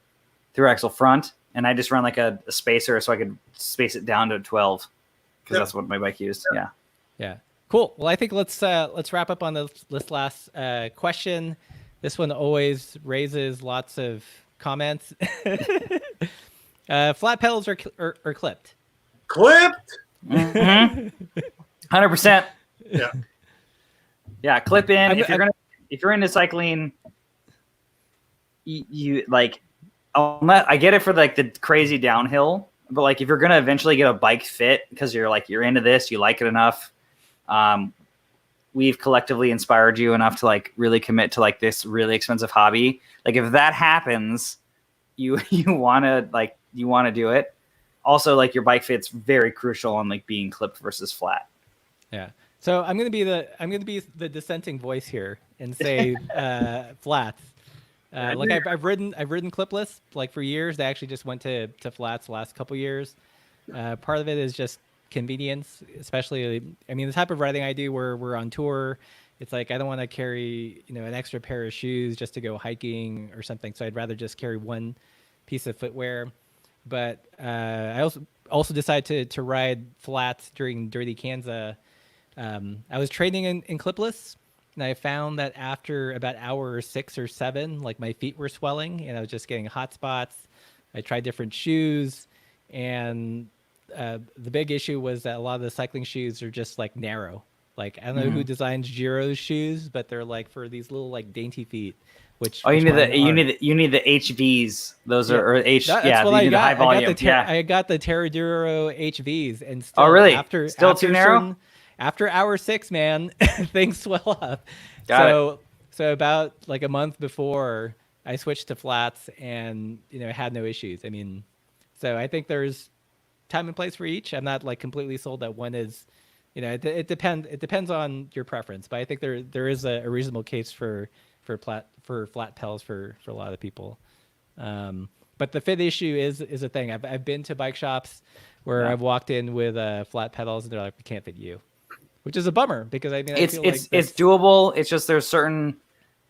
B: through axle front, and I just run like a spacer so I could space it down to 12 because that's what my bike used. Yeah.
D: Cool. Well, I think let's wrap up on this last question. This one always raises lots of comments. Flat pedals or clipped?
C: Clipped.
B: 100%.
C: Yeah.
B: Yeah, clip in. If you're into cycling, you like. I get it for like the crazy downhill, but like if you're gonna eventually get a bike fit because you're into this, you like it enough. We've collectively inspired you enough to like really commit to like this really expensive hobby. Like if that happens, you wanna do it. Also, like your bike fit's very crucial on like being clipped versus flat.
D: Yeah. So I'm gonna be the dissenting voice here and say flats. Like I've ridden clipless like for years. I actually just went to flats the last couple years. Part of it is just convenience, especially. I mean, the type of riding I do where we're on tour, it's like I don't want to carry an extra pair of shoes just to go hiking or something. So I'd rather just carry one piece of footwear. But I also decided to ride flats during Dirty Kansas. I was training in clipless, and I found that after about hour 6 or 7, like my feet were swelling and I was just getting hot spots. I tried different shoes, and the big issue was that a lot of the cycling shoes are just like narrow. Like I don't know who designs Giro's shoes, but they're like for these little like dainty feet.
B: You need the HVs. Those are or H.
D: That's what I got.
B: High volume.
D: I got the Terraduro HVs, and still,
B: really?
D: After
B: too narrow.
D: After hour 6, man, things swell up.
B: Got it.
D: So about like a month before, I switched to flats, and had no issues. I mean, so I think there's time and place for each. I'm not like completely sold that one is, it depends on your preference, but I think there is a reasonable case for flat pedals for a lot of people. But the fit issue is a thing. I've been to bike shops where I've walked in with flat pedals and they're like, we can't fit you, which is a bummer because I mean,
B: it's doable. It's just there's certain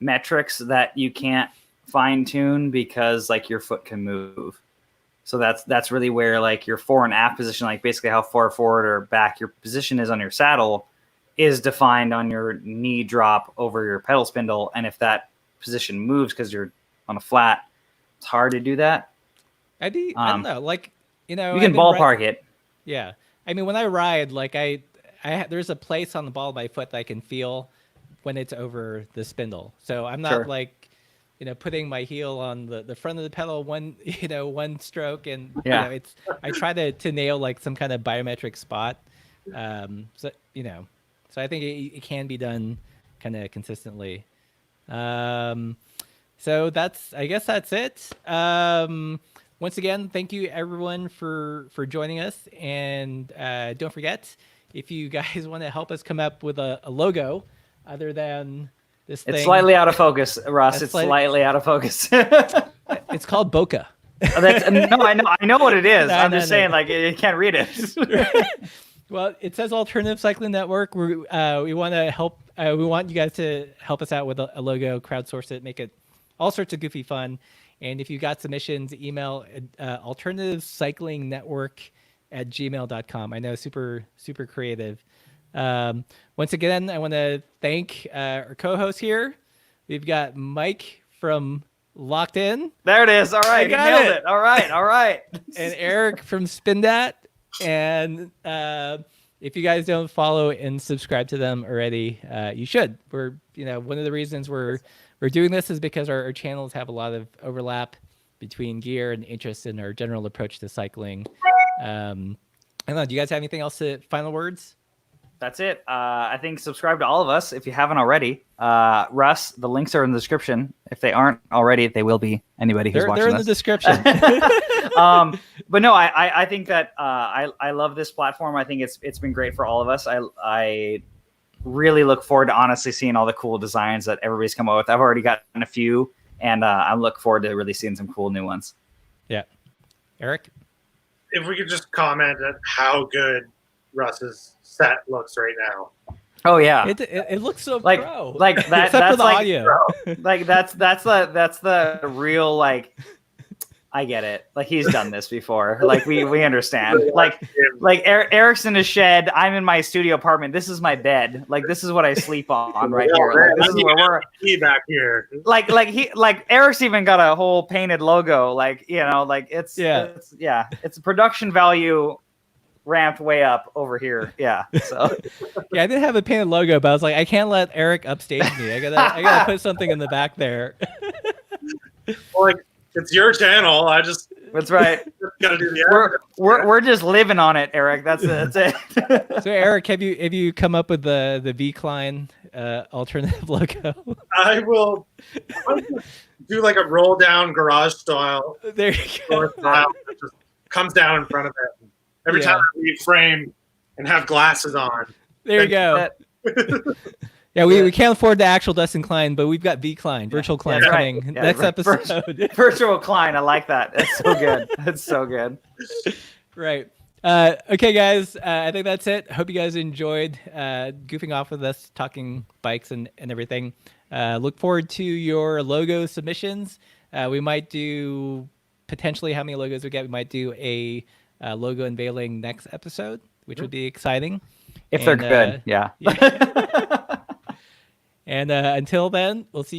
B: metrics that you can't fine tune because like your foot can move. So that's really where like your fore and aft position, like basically how far forward or back your position is on your saddle, is defined on your knee drop over your pedal spindle. And if that position moves because you're on a flat, it's hard to do that.
D: I don't know, like
B: you can ballpark it.
D: Yeah, I mean when I ride, like I there's a place on the ball of my foot that I can feel when it's over the spindle. So I'm not like putting my heel on the front of the pedal one stroke, and it's I try to nail like some kind of biometric spot. So I think it can be done kind of consistently. So I guess that's it. Once again, thank you everyone for joining us, and don't forget, if you guys want to help us come up with a logo other than this thing.
B: It's slightly out of focus, Russ. It's slightly out of focus.
D: It's called Boca.
B: I know what it is. I'm just saying, like, you can't read it.
D: Well, it says Alternative Cycling Network. We want to help. We want you guys to help us out with a logo, crowdsource it, make it all sorts of goofy fun. And if you got submissions, email alternativecyclingnetwork@gmail.com. I know, super creative. Once again, I want to thank our co-host here. We've got Mike from Locked In.
B: There it is. All right, you nailed it. All right.
D: And Eric from Spindat. And if you guys don't follow and subscribe to them already, you should. We're one of the reasons we're doing this is because our channels have a lot of overlap between gear and interest in our general approach to cycling. I don't know. Do you guys have anything else to final words?
B: That's it. I think subscribe to all of us if you haven't already. Russ, the links are in the description. If they aren't already, they will be. Anybody who's watching
D: They're in
B: this.
D: the description.
B: But no, I think that I love this platform. I think it's been great for all of us. I really look forward to honestly seeing all the cool designs that everybody's come up with. I've already gotten a few, and I look forward to really seeing some cool new ones.
D: Yeah. Eric?
C: If we could just comment at how good Russ's set looks right now.
B: Oh yeah,
D: It looks so
B: like
D: pro.
B: like that.
D: Except
B: That's
D: for the
B: like
D: audio.
B: like that's the real like. I get it. Like he's done this before. Like we understand. Like Eric's in his shed. I'm in my studio apartment. This is my bed. Like this is what I sleep on right here. Like this is where we're
C: back here.
B: like Eric's even got a whole painted logo. Like like it's it's production value ramped way up over here. Yeah. So
D: Yeah, I did have a painted logo, but I was like, I can't let Eric upstage me. I gotta put something in the back there.
C: Well, like it's your channel. I just
B: that's right.
C: gotta do the
B: we're just living on it, Eric. That's it.
D: So Eric, have you come up with the V Klein alternative logo?
C: I will do like a roll down garage style.
D: There you go.
C: Style that just comes down in front of it. Every time I leave frame and have glasses on.
D: There you go. Yeah, we can't afford the actual Dustin Klein, but we've got V Klein, Virtual Klein coming next episode.
B: Virtual Klein, I like that. That's so good. That's so good.
D: Right. Okay, guys. I think that's it. Hope you guys enjoyed goofing off with us, talking bikes and everything. Look forward to your logo submissions. We might do potentially how many logos we get. We might do a logo unveiling next episode, which would be exciting.
B: If they're good, yeah.
D: And until then, we'll see you.